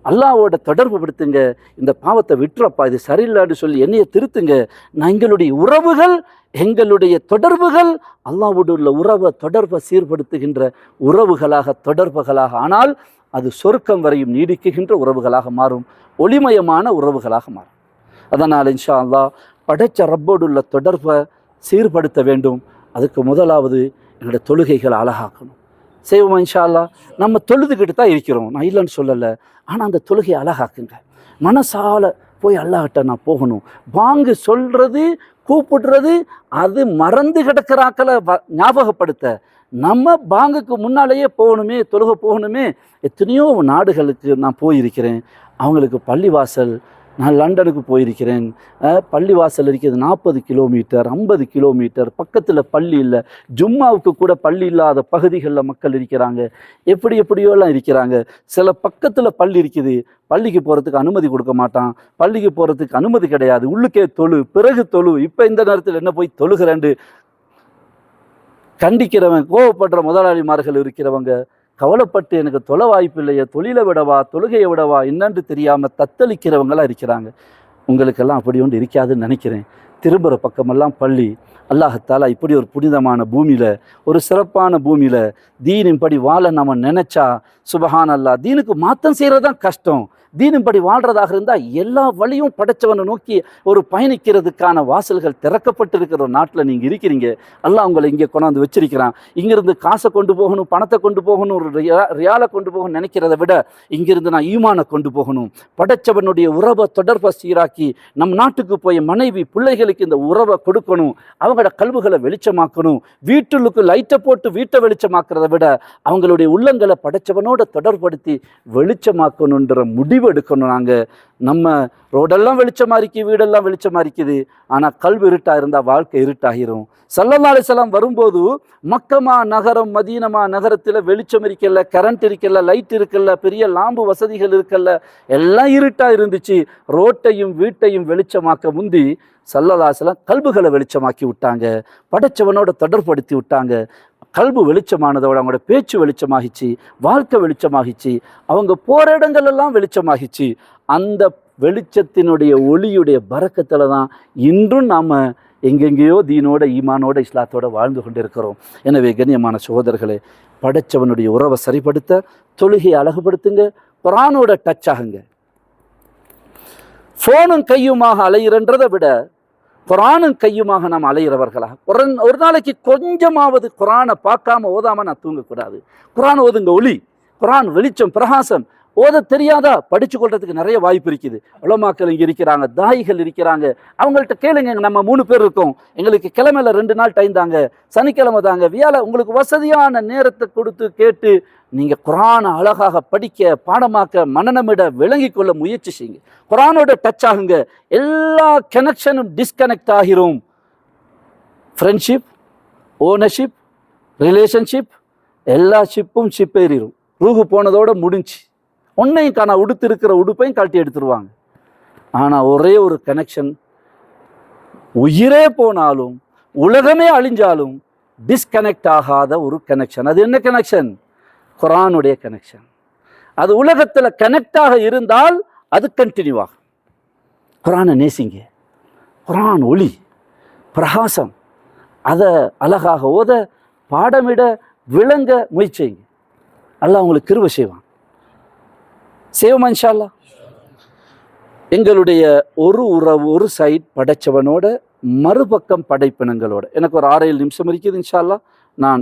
அல்லாஹ்வோட தொடர்பு படுத்துங்க, இந்த பாவத்தை விட்டுறப்பா, இது சரியில்லான்னு சொல்லி என்னைய திருத்துங்க. நான் எங்களுடைய உறவுகள், எங்களுடைய தொடர்புகள் அல்லாஹ்வோடு உள்ள உறவை தொடர்பை சீர்படுத்துகின்ற உறவுகளாக, தொடர்புகளாக, ஆனால் அது சொர்க்கம் வரையும் நீடிக்குகின்ற உறவுகளாக மாறும், ஒளிமயமான உறவுகளாக மாறும். அதனால் இன்ஷா அல்லாஹ் படைச்ச ரப்போடு உள்ள தொடர்பை சீர்படுத்த வேண்டும். அதுக்கு முதலாவது எங்களுடைய தொழுகைகளை அழகாக்கணும். செய்வோமா இன்ஷா அல்லாஹ்? நம்ம தொழுதுகிட்டு தான் இருக்கிறோம், நான் இல்லைன்னு சொல்லலை, ஆனால் அந்த தொழுகையை அழகாக்குங்க. மனசால போய் அல்லாஹ்கிட்ட நான் போகணும். வாங்கு சொல்கிறது, கூப்பிடுறது, அது மறந்து கிடக்கிறாக்களை ஞாபகப்படுத்த. நம்ம பாங்குக்கு முன்னாலேயே போகணுமே, தொழுகை போகணுமே. எத்தனையோ நாடுகளுக்கு நான் போயிருக்கிறேன், அவங்களுக்கு பள்ளிவாசல், நான் லண்டனுக்கு போயிருக்கிறேன், பள்ளிவாசல் இருக்கிறது 40 கிலோமீட்டர் 50 கிலோமீட்டர், பக்கத்தில் பள்ளி இல்லை, ஜும்மாவுக்கு கூட பள்ளி இல்லாத பகுதிகளில் மக்கள் இருக்கிறாங்க, எப்படியோலாம் இருக்கிறாங்க. சில பக்கத்தில் பள்ளி இருக்குது, பள்ளிக்கு போகிறதுக்கு அனுமதி கொடுக்க மாட்டான், பள்ளிக்கு போகிறதுக்கு அனுமதி கிடையாது, உள்ளுக்கே தொழு, பிறகு தொழு, இப்போ இந்த நேரத்தில் என்ன போய் தொழுகிறேன்னு கண்டிக்கிறவன், கோவப்படுற முதலாளிமார்கள் இருக்கிறவங்க, கவலைப்பட்டு எனக்கு தொலை வாய்ப்பு இல்லையே, தொழிலை விடவா தொழுகையை விடவா என்னன்னு தெரியாமல் தத்தளிக்கிறவங்களாம் இருக்கிறாங்க. உங்களுக்கெல்லாம் அப்படி ஒன்று இருக்காதுன்னு நினைக்கிறேன். திரும்புகிற பக்கமெல்லாம் பள்ளி. அல்லாஹத்தாலா இப்படி ஒரு புனிதமான பூமியில், ஒரு சிறப்பான பூமியில் தீனின்படி வாழ நம்ம நினச்சா சுபஹான் அல்லாஹ். தீனுக்கு மாற்றம் செய்கிறது தான் கஷ்டம். தீனின்படி வாழ்கிறதாக இருந்தால் எல்லா வழியும் படைச்சவனை நோக்கி ஒரு பயணிக்கிறதுக்கான வாசல்கள் திறக்கப்பட்டிருக்கிற ஒரு நாட்டில் நீங்கள் இருக்கிறீங்க. அல்லாஹ் உங்களை இங்கே கொண்டாந்து வச்சிருக்கிறான். இங்கிருந்து காசை கொண்டு போகணும், பணத்தை கொண்டு போகணும், ஒரு ரியாலை கொண்டு போகணும்னு நினைக்கிறத விட இங்கிருந்து நான் ஈமானை கொண்டு போகணும், படைச்சவனுடைய உறவை தொடர்பை சீராக்கி நம் நாட்டுக்கு போய் மனைவி பிள்ளைகளுக்கு இந்த உறவை கொடுக்கணும், அவங்களோட கல்விகளை வெளிச்சமாக்கணும். வீட்டுக்கு லைட்டை போட்டு வீட்டை வெளிச்சமாக்குறத விட அவங்களுடைய உள்ளங்களை படைச்சவனோட தொடர்படுத்தி வெளிச்சமாக்கணுன்ற முடிவு எடுக்கணும். நாங்கள் நம்ம ரோடெல்லாம் வெளிச்சமாக இருக்குது, வீடெல்லாம் வெளிச்சமாக இருக்குது, ஆனால் கல்வி இருட்டாக இருந்தால் வாழ்க்கை இருட்டாகிரும். ஸல்லல்லாஹு அலைஹி வஸல்லம் வரும்போது மக்கமா நகரம், மதீனமா நகரத்தில் வெளிச்சம் இருக்கல, கரண்ட் இருக்கல, லைட் இருக்கல, பெரிய லாம்பு வசதிகள் இருக்கல, எல்லாம் இருட்டாக இருந்துச்சு. ரோட்டையும் வீட்டையும் வெளிச்சமாக்க முந்தி ஸல்லல்லாஹு அலைஹி வஸல்லம் கல்புகளை வெளிச்சமாக்கி விட்டாங்க, படைச்சவனோட தொடர்படுத்தி விட்டாங்க. கல்பு வெளிச்சமானதோட அவங்களோட பேச்சு வெளிச்சமாகிச்சு, வாழ்க்கை வெளிச்சமாகிச்சு, அவங்க போகிற இடங்கள் எல்லாம் வெளிச்சமாகிச்சு. அந்த வெளிச்சத்தினுடைய ஒளியுடைய பரக்கத்தில் தான் இன்றும் நாம் எங்கெங்கேயோ தீனோட ஈமானோட இஸ்லாத்தோட வாழ்ந்து கொண்டிருக்கிறோம். எனவே கண்ணியமான சகோதரர்களே, படைச்சவனுடைய உறவை சரிப்படுத்த தொழுகையை அழகுபடுத்துங்க, குர்ஆனோட டச் ஆகுங்க. ஃபோனும் கையுமாக அலையிறன்றதை விட குர்ஆனும் கையுமாக நாம் அலையிறவர்களாக ஒரு நாளைக்கு கொஞ்சமாவது குர்ஆனை பார்க்காம ஓதாமல் நான் தூங்கக்கூடாது. குர்ஆன் ஓதுங்க, ஒளி, குர்ஆன் வெளிச்சம், பிரகாசம். ஓத தெரியாதா? படித்து கொள்றதுக்கு நிறைய வாய்ப்பு இருக்குது. உலமாக்கள் இங்கே இருக்கிறாங்க, தாயிகள் இருக்கிறாங்க, அவங்கள்ட்ட கேளுங்க. நம்ம 3 பேர் இருக்கோம், எங்களுக்கு கிழமையில் 2 நாள் டைம் தாங்க, சனிக்கிழமை தாங்க, உங்களுக்கு வசதியான நேரத்தை கொடுத்து கேட்டு நீங்கள் குர்ஆனை அழகாக படிக்க, பாடமாக்க, மனநமிட, விளங்கி கொள்ள முயற்சி செய்யுங்க. குர்ஆனோட டச் ஆகுங்க. எல்லா கனெக்ஷனும் டிஸ்கனெக்ட் ஆகிரும். ஃப்ரெண்ட்ஷிப், ஓனர்ஷிப், ரிலேஷன்ஷிப், எல்லா ஷிப்பும் ஷிப் ஏறிடும். ரூஹு போனதோட முடிஞ்சு. ஒன்னையும் காணா, உடுத்து இருக்கிற உடுப்பையும் கழட்டி எடுத்துருவாங்க. ஆனால் ஒரே ஒரு கனெக்ஷன், உயிரே போனாலும் உலகமே அழிஞ்சாலும் டிஸ்கனெக்ட் ஆகாத ஒரு கனெக்ஷன். அது என்ன கனெக்ஷன்? குர்ஆனுடைய கனெக்ஷன். அது உலகத்தில் கனெக்டாக இருந்தால் அது கண்டினியூ ஆகும். குர்ஆனை நேசிங்க. குர்ஆன் ஒளி, பிரகாசம். அதை அழகாக ஓத, பாடமிட, விளங்க முயற்சிங்க. அல்லாஹ் உங்களுக்கு கிருபை செய்வான். செய்வோமா இன்ஷா அல்லாஹ்? எங்களுடைய ஒரு உறவு, ஒரு சைட் படைச்சவனோட, மறுபக்கம் படைப்பினங்களோட. எனக்கு ஒரு 6-7 நிமிஷம் இருக்குது இன்ஷா அல்லாஹ். நான்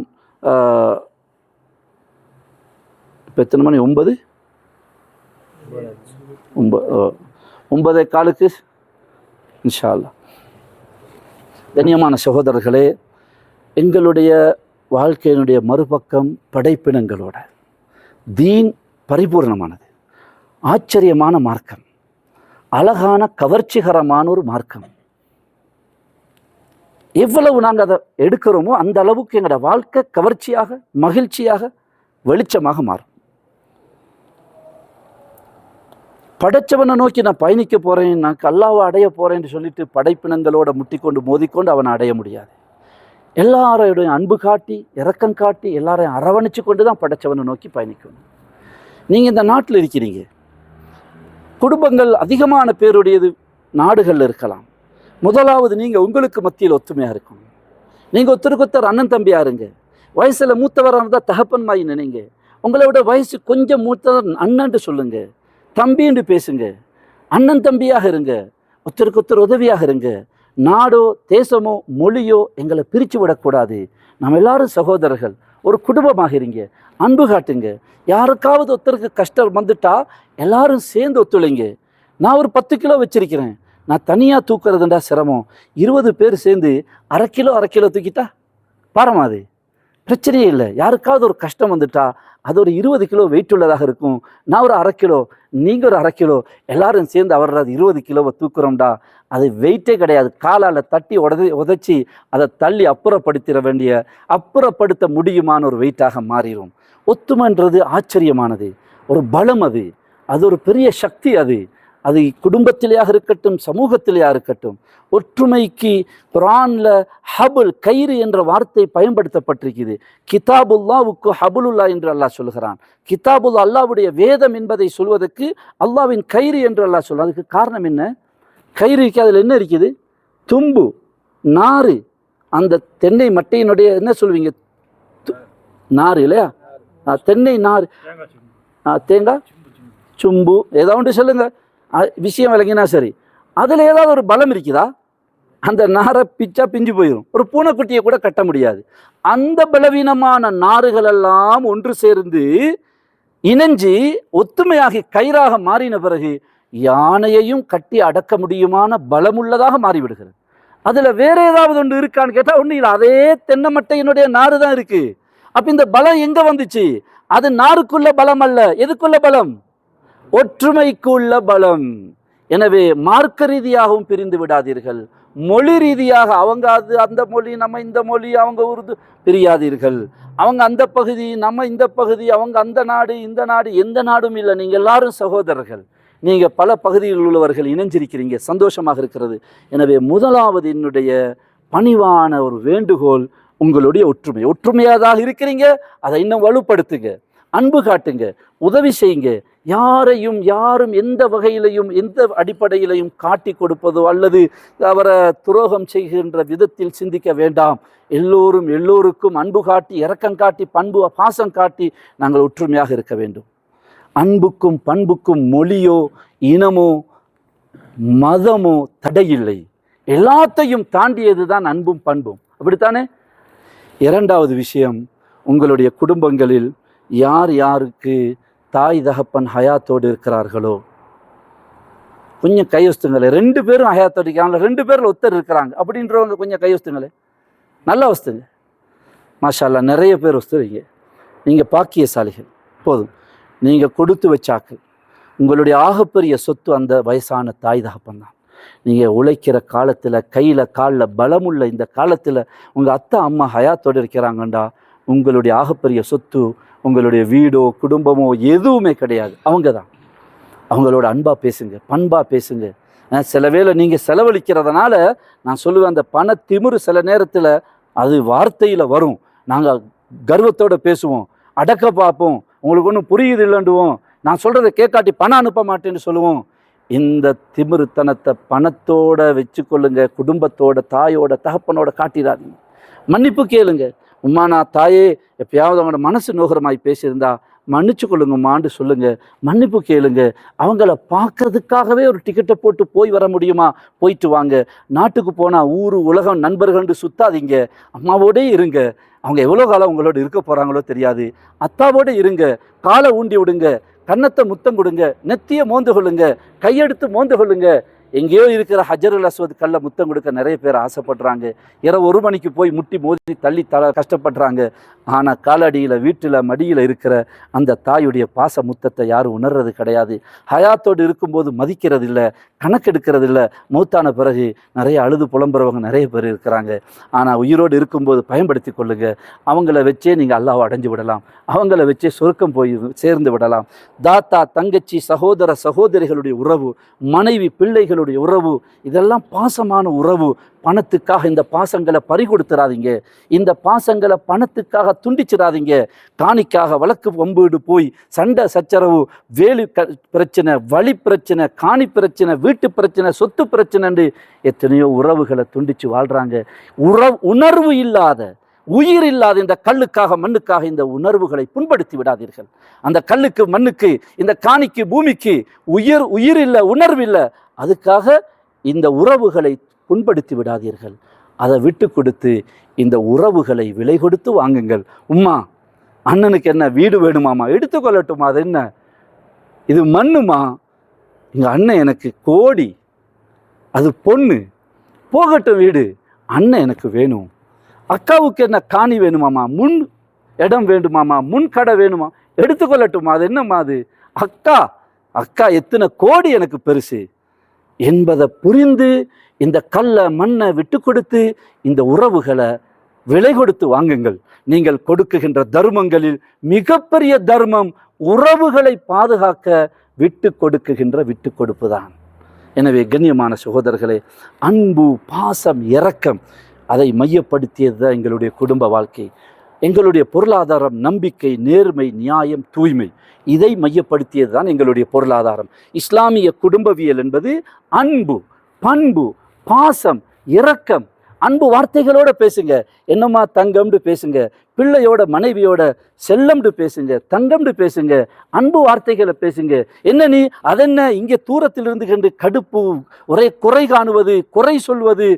இப்போ எத்தனை மணி? 9:15 இன்ஷா அல்லாஹ். கண்ணியமான சகோதரர்களே, எங்களுடைய வாழ்க்கையினுடைய மறுபக்கம் படைப்பினங்களோட. தீன் பரிபூர்ணமானது, ஆச்சரியமான மார்க்கம், அழகான கவர்ச்சிகரமான ஒரு மார்க்கம். எவ்வளவு நாங்கள் அதை எடுக்கிறோமோ அந்த அளவுக்கு எங்களோட வாழ்க்கை கவர்ச்சியாக, மகிழ்ச்சியாக, வெளிச்சமாக மாறும். படைச்சவனை நோக்கி நான் பயணிக்க போகிறேன், நான் அல்லாஹ்வை அடைய போகிறேன்னு சொல்லிட்டு படைப்பினங்களோட முட்டிக்கொண்டு மோதிக்கொண்டு அவனை அடைய முடியாது. எல்லாரோடைய அன்பு காட்டி, இரக்கம் காட்டி, எல்லாரையும் அரவணைச்சு கொண்டு தான் படைச்சவனை நோக்கி பயணிக்கணும். நீங்கள் இந்த நாட்டில் இருக்கிறீங்க, குடும்பங்கள் அதிகமான பேருடையது நாடுகளில் இருக்கலாம். முதலாவது நீங்கள் உங்களுக்கு மத்தியில் ஒத்துமையாக இருக்கணும். நீங்கள் ஒருத்தருக்கு அண்ணன் தம்பியாக இருங்க. வயசில் மூத்தவராக இருந்தால் தகப்பன் மாயி நினைங்க. உங்களை விட வயசு கொஞ்சம் மூத்தவர் அண்ணன்ட்டு சொல்லுங்க, தம்பின்னு பேசுங்க, அண்ணன் தம்பியாக இருங்க, ஒருத்தருக்கு உதவியாக இருங்க. நாடோ, தேசமோ, மொழியோ எங்களை பிரித்து விடக்கூடாது. நம்ம எல்லாரும் சகோதரர்கள், ஒரு குடும்பமாக இருங்க, அன்பு காட்டுங்க. யாருக்காவது ஒருத்தருக்கு கஷ்டம் வந்துட்டா எல்லாரும் சேர்ந்து ஒத்துழைங்க. நான் ஒரு 10 கிலோ வச்சிருக்கிறேன், நான் தனியாக தூக்குறதுண்டா சிரமம். 20 பேர் சேர்ந்து அரை கிலோ தூக்கிட்டா பாரமா, அது பிரச்சனையே இல்லை. யாருக்காவது ஒரு கஷ்டம் வந்துட்டா அது ஒரு 20 கிலோ வெயிட் உள்ளதாக இருக்கும். நான் ஒரு அரை கிலோ, நீங்கள் ஒரு அரை கிலோ, எல்லாரும் சேர்ந்து அவர்றது 20 கிலோவை தூக்குறோம்டா, அது வெயிட்டே கிடையாது. காலால் தட்டி உதைச்சி அதை தள்ளி அப்புறப்படுத்த முடியுமான ஒரு வெயிட்டாக மாறிடும். ஒத்துமைன்றது ஆச்சரியமானது, ஒரு பலம். அது ஒரு பெரிய சக்தி. அது குடும்பத்திலேயாக இருக்கட்டும், சமூகத்திலேயாக இருக்கட்டும். ஒற்றுமைக்கு குர்ஆன்ல ஹபுல், கயிறு என்ற வார்த்தை பயன்படுத்தப்பட்டிருக்குது. கிதாபுல்லாவுக்கு ஹபுலுல்லா என்று அல்லாஹ் சொல்கிறான். கிதாபுல்லா அல்லாஹ்வுடைய வேதம் என்பதை சொல்வதற்கு அல்லாஹ்வின் கயிறு என்று அல்லாஹ் சொல்கிறான். அதுக்கு காரணம் என்ன? கயிறு இருக்கு, அதில் என்ன இருக்குது? தும்பு, நாறு, அந்த தென்னை மட்டையினுடைய என்ன சொல்லுவீங்க, நாறு இல்லையா, தென்னை நாறு, தேங்காய் சும்பு, ஏதாவது ஒன்று சொல்லுங்க, விஷயம் விளங்கினா சரி. அதில் ஏதாவது ஒரு பலம் இருக்குதா? அந்த நாரை பிச்சா பிஞ்சு போயிடும், ஒரு பூனைக்குட்டியை கூட கட்ட முடியாது. அந்த பலவீனமான நாறுகள் எல்லாம் ஒன்று சேர்ந்து இணைஞ்சி ஒத்துமையாகி கயிறாக மாறின பிறகு யானையையும் கட்டி அடக்க முடியுமான பலமுள்ளதாக மாறிவிடுகிறது. அதுல வேற ஏதாவது ஒன்று இருக்கான்னு கேட்டா ஒண்ணு இல்லை, அதே தென்னை மட்டையினுடைய நாறு தான் இருக்கு. அப்ப இந்த பலம் எங்க வந்துச்சு? அது நாருக்குள்ள பலம் அல்ல. எதுக்குள்ள பலம்? ஒற்றுமைக்குள்ள பலம். எனவே மார்க்க ரீதியாகவும் பிரிந்து விடாதீர்கள், மொழி ரீதியாக அவங்க அது அந்த மொழி, நம்ம இந்த மொழி, அவங்க உருது, பிரியாதீர்கள். அவங்க அந்த பகுதி, நம்ம இந்த பகுதி, அவங்க அந்த நாடு இந்த நாடு, எந்த நாடும் இல்லை. நீங்க எல்லாரும் சகோதரர்கள், நீங்க பல பகுதியில் உள்ளவர்கள் இணைஞ்சிருக்கிறீங்க, சந்தோஷமாக இருக்கிறது. எனவே முதலாவது என்னுடைய பணிவான ஒரு வேண்டுகோள், உங்களுடைய ஒற்றுமை. ஒற்றுமையாக இருக்கிறீங்க, அதை இன்னும் வலுப்படுத்துங்க, அன்பு காட்டுங்க, உதவி செய்யுங்க. யாரும் எந்த வகையிலையும் எந்த அடிப்படையிலையும் காட்டி கொடுப்பதோ அல்லது அவரை துரோகம் செய்கின்ற விதத்தில் சிந்திக்க வேண்டாம். எல்லோருக்கும் அன்பு காட்டி, இரக்கம் காட்டி, பண்பு பாசம் காட்டி நாங்கள் ஒற்றுமையாக இருக்க வேண்டும். அன்புக்கும் பண்புக்கும் மொழியோ இனமோ மதமோ தடையில்லை. எல்லாத்தையும் தாண்டியது தான் அன்பும் பண்பும். அப்படித்தானே? இரண்டாவது விஷயம், உங்களுடைய குடும்பங்களில் யார் யாருக்கு தாய் தகப்பன் ஹயாத்தோடு இருக்கிறார்களோ கொஞ்சம் கையொஸ்துங்களே. 2 பேரும் ஹயாத்தோடு இருக்காங்க, 2 பேரில் ஒருத்தர் இருக்கிறாங்க அப்படின்றவங்க கொஞ்சம் கையொஸ்துங்களே. நல்லா வஸ்துங்க, மாஷா அல்லாஹ், நிறைய பேர் வஸ்துறீங்க. நீங்கள் பாக்கியசாலிகள். போதும், நீங்கள் கொடுத்து வச்சாக்கு. உங்களுடைய ஆகப்பெரிய சொத்து அந்த வயசான தாய் தகப்பன் தான். நீங்கள் உழைக்கிற காலத்தில், கையில் காலில் பலமுள்ள இந்த காலத்தில் உங்கள் அத்தை அம்மா ஹயாத்தோடு இருக்கிறாங்கண்டா உங்களுடைய ஆகப்பெரிய சொத்து உங்களுடைய வீடோ குடும்பமோ எதுவுமே கிடையாது, அவங்க தான். அவங்களோட அன்பாக பேசுங்க, பண்பாக பேசுங்க. சில வேளை நீங்கள் செலவழிக்கிறதுனால நான் சொல்லுவேன், அந்த பண திமிரு சில நேரத்தில் அது வார்த்தையில் வரும். நாங்கள் கர்வத்தோடு பேசுவோம், அடக்க பார்ப்போம், உங்களுக்கு ஒன்றும் புரியுது இல்லைண்டுவோம், நான் சொல்கிறத கேட்காட்டி பணம் அனுப்ப மாட்டேன்னு சொல்லுவோம். இந்த திமிருத்தனத்தை பணத்தோட வச்சு கொள்ளுங்க, குடும்பத்தோட, தாயோட, தகப்பனோட காட்டிடாதீங்க. மன்னிப்பு கேளுங்க. உம்மா, நான் தாயே எப்பயாவது அவங்களோட மனசு நோகரமாய் பேசியிருந்தா மன்னிச்சு கொள்ளுங்கம்மான்னு சொல்லுங்க, மன்னிப்பு கேளுங்க. அவங்கள பார்க்கறதுக்காகவே ஒரு டிக்கெட்டை போட்டு போய் வர முடியுமா? போயிட்டு வாங்க. நாட்டுக்கு போனால் ஊர் உலகம் நண்பர்கள்னு சுத்தாதீங்க, அம்மாவோடே இருங்க. அவங்க எவ்வளோ காலம் உங்களோட இருக்க போகிறாங்களோ தெரியாது. அத்தாவோடு இருங்க, காலை ஊண்டி விடுங்க, கன்னத்தை முத்தம் கொடுங்க, நெத்தியை மோந்து கொள்ளுங்க, கையெடுத்து மோந்து கொள்ளுங்க. எங்கேயோ இருக்கிற ஹஜருல் அஸ்வத் கல்ல முத்தம் கொடுக்க நிறைய பேர் ஆசைப்படுறாங்க. இரவு 1 மணிக்கு போய் முட்டி மோதி தள்ளி கஷ்டப்படுறாங்க. ஆனால் காலடியில், வீட்டில், மடியில் இருக்கிற அந்த தாயுடைய பாச முத்தத்தை யாரும் உணர்றது கிடையாது. ஹயாத்தோடு இருக்கும்போது மதிக்கிறது இல்லை, கணக்கெடுக்கிறது இல்லை. மௌத்தான பிறகு நிறைய அழுது புலம்புறவங்க நிறைய பேர் இருக்கிறாங்க. ஆனால் உயிரோடு இருக்கும்போது பயன்படுத்தி கொள்ளுங்க. அவங்கள வச்சே நீங்கள் அல்லாஹ்வை அடைஞ்சு விடலாம், அவங்கள வச்சே சொர்க்கம் போய் சேர்ந்து விடலாம். தாத்தா தங்கச்சி, சகோதர சகோதரிகளுடைய உறவு, மனைவி பிள்ளைகளுடைய உறவு, இதெல்லாம் பாசமான உறவு. பணத்துக்காக இந்த பாசங்களை பறிகொடுத்துறாதீங்க, இந்த பாசங்களை பணத்துக்காக துண்டிச்சிடாதீங்க. காணிக்காக வழக்கு வம்பீடு போய் சண்டை சச்சரவு, வேலி பிரச்சனை, வழி பிரச்சனை, காணி பிரச்சனை, வீட்டு பிரச்சனை, சொத்து பிரச்சனைன்னு எத்தனையோ உறவுகளை துண்டிச்சு வாழ்றாங்க. உணர்வு இல்லாத, உயிர் இல்லாத இந்த கல்லுக்காக மண்ணுக்காக இந்த உணர்வுகளை புண்படுத்தி விடாதீர்கள். அந்த கல்லுக்கு மண்ணுக்கு, இந்த காணிக்கு பூமிக்கு உயிர் இல்லை, உணர்வு இல்லை. அதுக்காக இந்த உறவுகளை புண்படுத்தி விடாதீர்கள். அதை விட்டு கொடுத்து இந்த உறவுகளை விலை கொடுத்து வாங்குங்கள். உம்மா, அண்ணனுக்கு என்ன வீடு வேணுமாமா? எடுத்துக்கொள்ளட்டுமா, அது என்ன, இது மண்ணுமா? எங்கள் அண்ணன் எனக்கு கோடி, அது பொண்ணு, போகட்டும் வீடு, அண்ணன் எனக்கு வேணும். அக்காவுக்கு என்ன காணி வேணுமாமா? முன் இடம் வேண்டுமாமா? முன் கடை வேணுமா? எடுத்துக்கொள்ளட்டுமா, அது என்னம்மா அது? அக்கா எத்தனை கோடி எனக்கு பெருசு என்பதை புரிந்து இந்த கல்லை மண்ணை விட்டு கொடுத்து இந்த உறவுகளை விலை கொடுத்து வாங்குங்கள். நீங்கள் கொடுக்குகின்ற தர்மங்களில் மிகப்பெரிய தர்மம் உறவுகளை பாதுகாக்க விட்டு கொடுக்குகின்ற விட்டு கொடுப்பு தான். எனவே கண்ணியமான சகோதரர்களே, அன்பு, பாசம், இரக்கம், அதை மையப்படுத்தியது தான் எங்களுடைய குடும்ப வாழ்க்கை. எங்களுடைய பொருளாதாரம் நம்பிக்கை, நேர்மை, நியாயம், தூய்மை, இதை மையப்படுத்தியது தான் எங்களுடைய பொருளாதாரம். இஸ்லாமிய குடும்பவியல் என்பது அன்பு, பண்பு, பாசம், இரக்கம், அன்பு வார்த்தைகளோட பேசுங்க. என்னம்மா தங்கம்னு பேசுங்க, பிள்ளையோட மனைவியோட செல்லம்னு பேசுங்க, தங்கம்னு பேசுங்க, அன்பு வார்த்தைகளை பேசுங்க. என்ன நீ அதென்ன இங்கே தூரத்தில் இருந்து கண்டு கடுப்பு, ஒரே குறை காணுவது, குறை சொல்வது,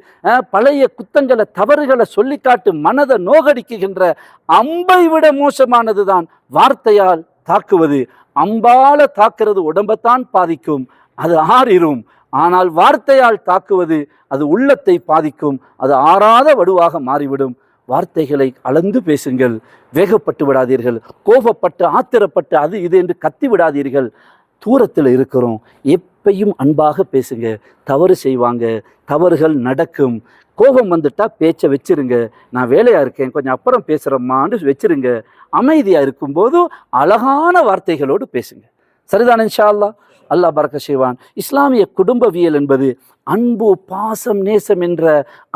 பழைய குத்தங்களை தவறுகளை சொல்லி காட்டு மனதை நோகடிக்குகின்ற அம்பை விட மோசமானது தான் வார்த்தையால் தாக்குவது. அம்பால தாக்குறது உடம்பைத்தான் பாதிக்கும், அது ஆறிரும். ஆனால் வார்த்தையால் தாக்குவது அது உள்ளத்தை பாதிக்கும், அது ஆறாத வடுவாக மாறிவிடும். வார்த்தைகளை அளந்து பேசுங்கள், வேகப்பட்டு விடாதீர்கள், கோபப்பட்டு ஆத்திரப்பட்டு அது இது என்று கத்தி விடாதீர்கள். தூரத்தில் இருக்கிறோம், எப்பையும் அன்பாக பேசுங்க. தவறு செய்வாங்க, தவறுகள் நடக்கும். கோபம் வந்துட்டா பேச்சை வச்சிருங்க. நான் வேலையாக இருக்கேன், கொஞ்சம் அப்புறம் பேசுகிறோம்மான்னு வச்சிருங்க. அமைதியாக இருக்கும்போது அழகான வார்த்தைகளோடு பேசுங்க. சரிதான் இன்ஷா அல்லாஹ். அல்லாஹ் பரக்க செய்வான். இஸ்லாமிய குடும்பவியல் என்பது அன்பு, பாசம், நேசம் என்ற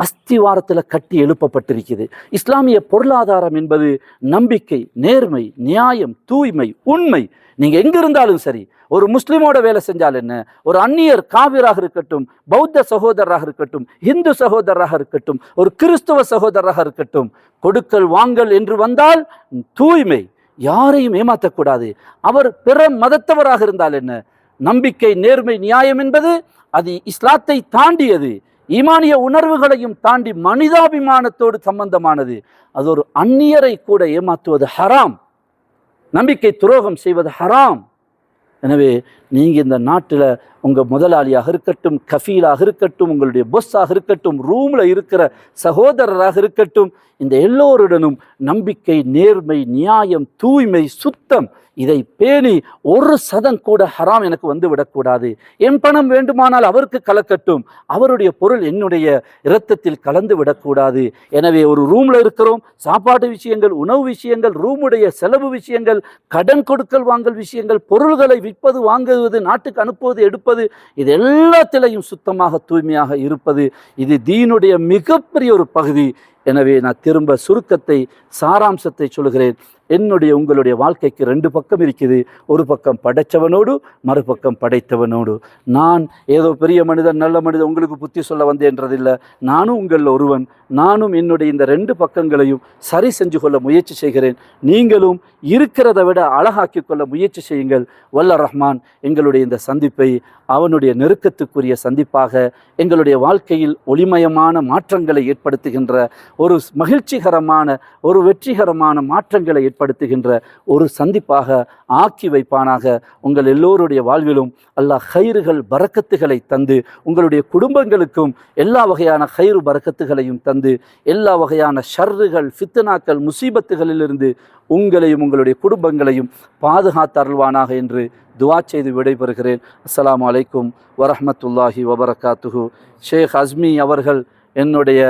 அஸ்திவாரத்தில் கட்டி எழுப்பப்பட்டிருக்கிறது. இஸ்லாமிய பொருளாதாரம் என்பது நம்பிக்கை, நேர்மை, நியாயம், தூய்மை, உண்மை. நீங்கள் எங்கே இருந்தாலும் சரி, ஒரு முஸ்லீமோட வேலை செஞ்சால் என்ன, ஒரு அந்நியர் காவிராக இருக்கட்டும், பௌத்த சகோதரராக இருக்கட்டும், இந்து சகோதரராக இருக்கட்டும், ஒரு கிறிஸ்துவ சகோதரராக இருக்கட்டும், கொடுக்கல் வாங்கல் என்று வந்தால் தூய்மை, யாரையும் ஏமாற்றக்கூடாது. அவர் பிற மதத்தவராக இருந்தால் என்ன, நம்பிக்கை, நேர்மை, நியாயம் என்பது அது இஸ்லாத்தை தாண்டியது, ஈமானிய உணர்வுகளையும் தாண்டி மனிதாபிமானத்தோடு சம்பந்தமானது. அது ஒரு அந்நியரை கூட ஏமாற்றுவது ஹராம், நம்பிக்கை துரோகம் செய்வது ஹராம். எனவே நீங்கள் இந்த நாட்டில் உங்கள் முதலாளியாக இருக்கட்டும், கஃபீலாக இருக்கட்டும், உங்களுடைய பொஸ்ஸாக இருக்கட்டும், ரூமில் இருக்கிற சகோதரராக இருக்கட்டும், இந்த எல்லோருடனும் நம்பிக்கை, நேர்மை, நியாயம், தூய்மை, சுத்தம் இதை பேணி ஒரு சதம் கூட ஹராம் எனக்கு வந்து விடக்கூடாது. என் பணம் வேண்டுமானால் அவருக்கு கலக்கட்டும், அவருடைய பொருள் என்னுடைய இரத்தத்தில் கலந்து விடக்கூடாது. எனவே ஒரு ரூமில் இருக்கிறோம், சாப்பாட்டு விஷயங்கள், உணவு விஷயங்கள், ரூமுடைய செலவு விஷயங்கள், கடன் கொடுக்கல் வாங்கல் விஷயங்கள், பொருள்களை விற்பது வாங்குவது, நாட்டுக்கு அனுப்புவது எடுப்பது, இது எல்லாத்திலையும் சுத்தமாக தூய்மையாக இருப்பது, இது தீனுடைய மிகப்பெரிய ஒரு பகுதி. எனவே நான் திரும்ப சுருக்கத்தை, சாராம்சத்தை சொல்கிறேன். என்னுடைய உங்களுடைய வாழ்க்கைக்கு ரெண்டு பக்கம் இருக்குது. ஒரு பக்கம் படைத்தவனோடு, மறுபக்கம் படைத்தவனோடு. நான் ஏதோ பெரிய மனிதன், நல்ல மனிதன், உங்களுக்கு புத்தி சொல்ல வந்தேன்றதில்லை. நானும் உங்களில் ஒருவன். நானும் என்னுடைய இந்த ரெண்டு பக்கங்களையும் சரி செஞ்சு கொள்ள முயற்சி செய்கிறேன். நீங்களும் இருக்கிறத விட அழகாக்கி கொள்ள முயற்சி செய்யுங்கள். வல்ல ரஹ்மான் எங்களுடைய இந்த சந்திப்பை அவனுடைய நெருக்கத்துக்குரிய சந்திப்பாக, எங்களுடைய வாழ்க்கையில் ஒளிமயமான மாற்றங்களை ஏற்படுத்துகின்ற, ஒரு மகிழ்ச்சிகரமான, ஒரு வெற்றிகரமான மாற்றங்களை ஏற்படுத்துகின்ற ஒரு சந்திப்பாக ஆக்கி வைப்பானாக. உங்கள் எல்லோருடைய வாழ்விலும் அல்லாஹ் ஹைறுகள், பரக்கத்துகளை தந்து, உங்களுடைய குடும்பங்களுக்கும் எல்லா வகையான ஹைறு பரக்கத்துகளையும் தந்து, எல்லா வகையான ஷர்றுகள், ஃபித்னாக்கள், முசீபத்துகளிலிருந்து உங்களையும் உங்களுடைய குடும்பங்களையும் பாதுகாத்து அருள்வானாக என்று துவா செய்து விடைபெறுகிறேன். அஸ்ஸலாமு அலைக்கும் வரஹ்மத்துல்லாஹி வபரகாத்துஹு. ஷேக் அஸ்மி அவர்கள் என்னுடைய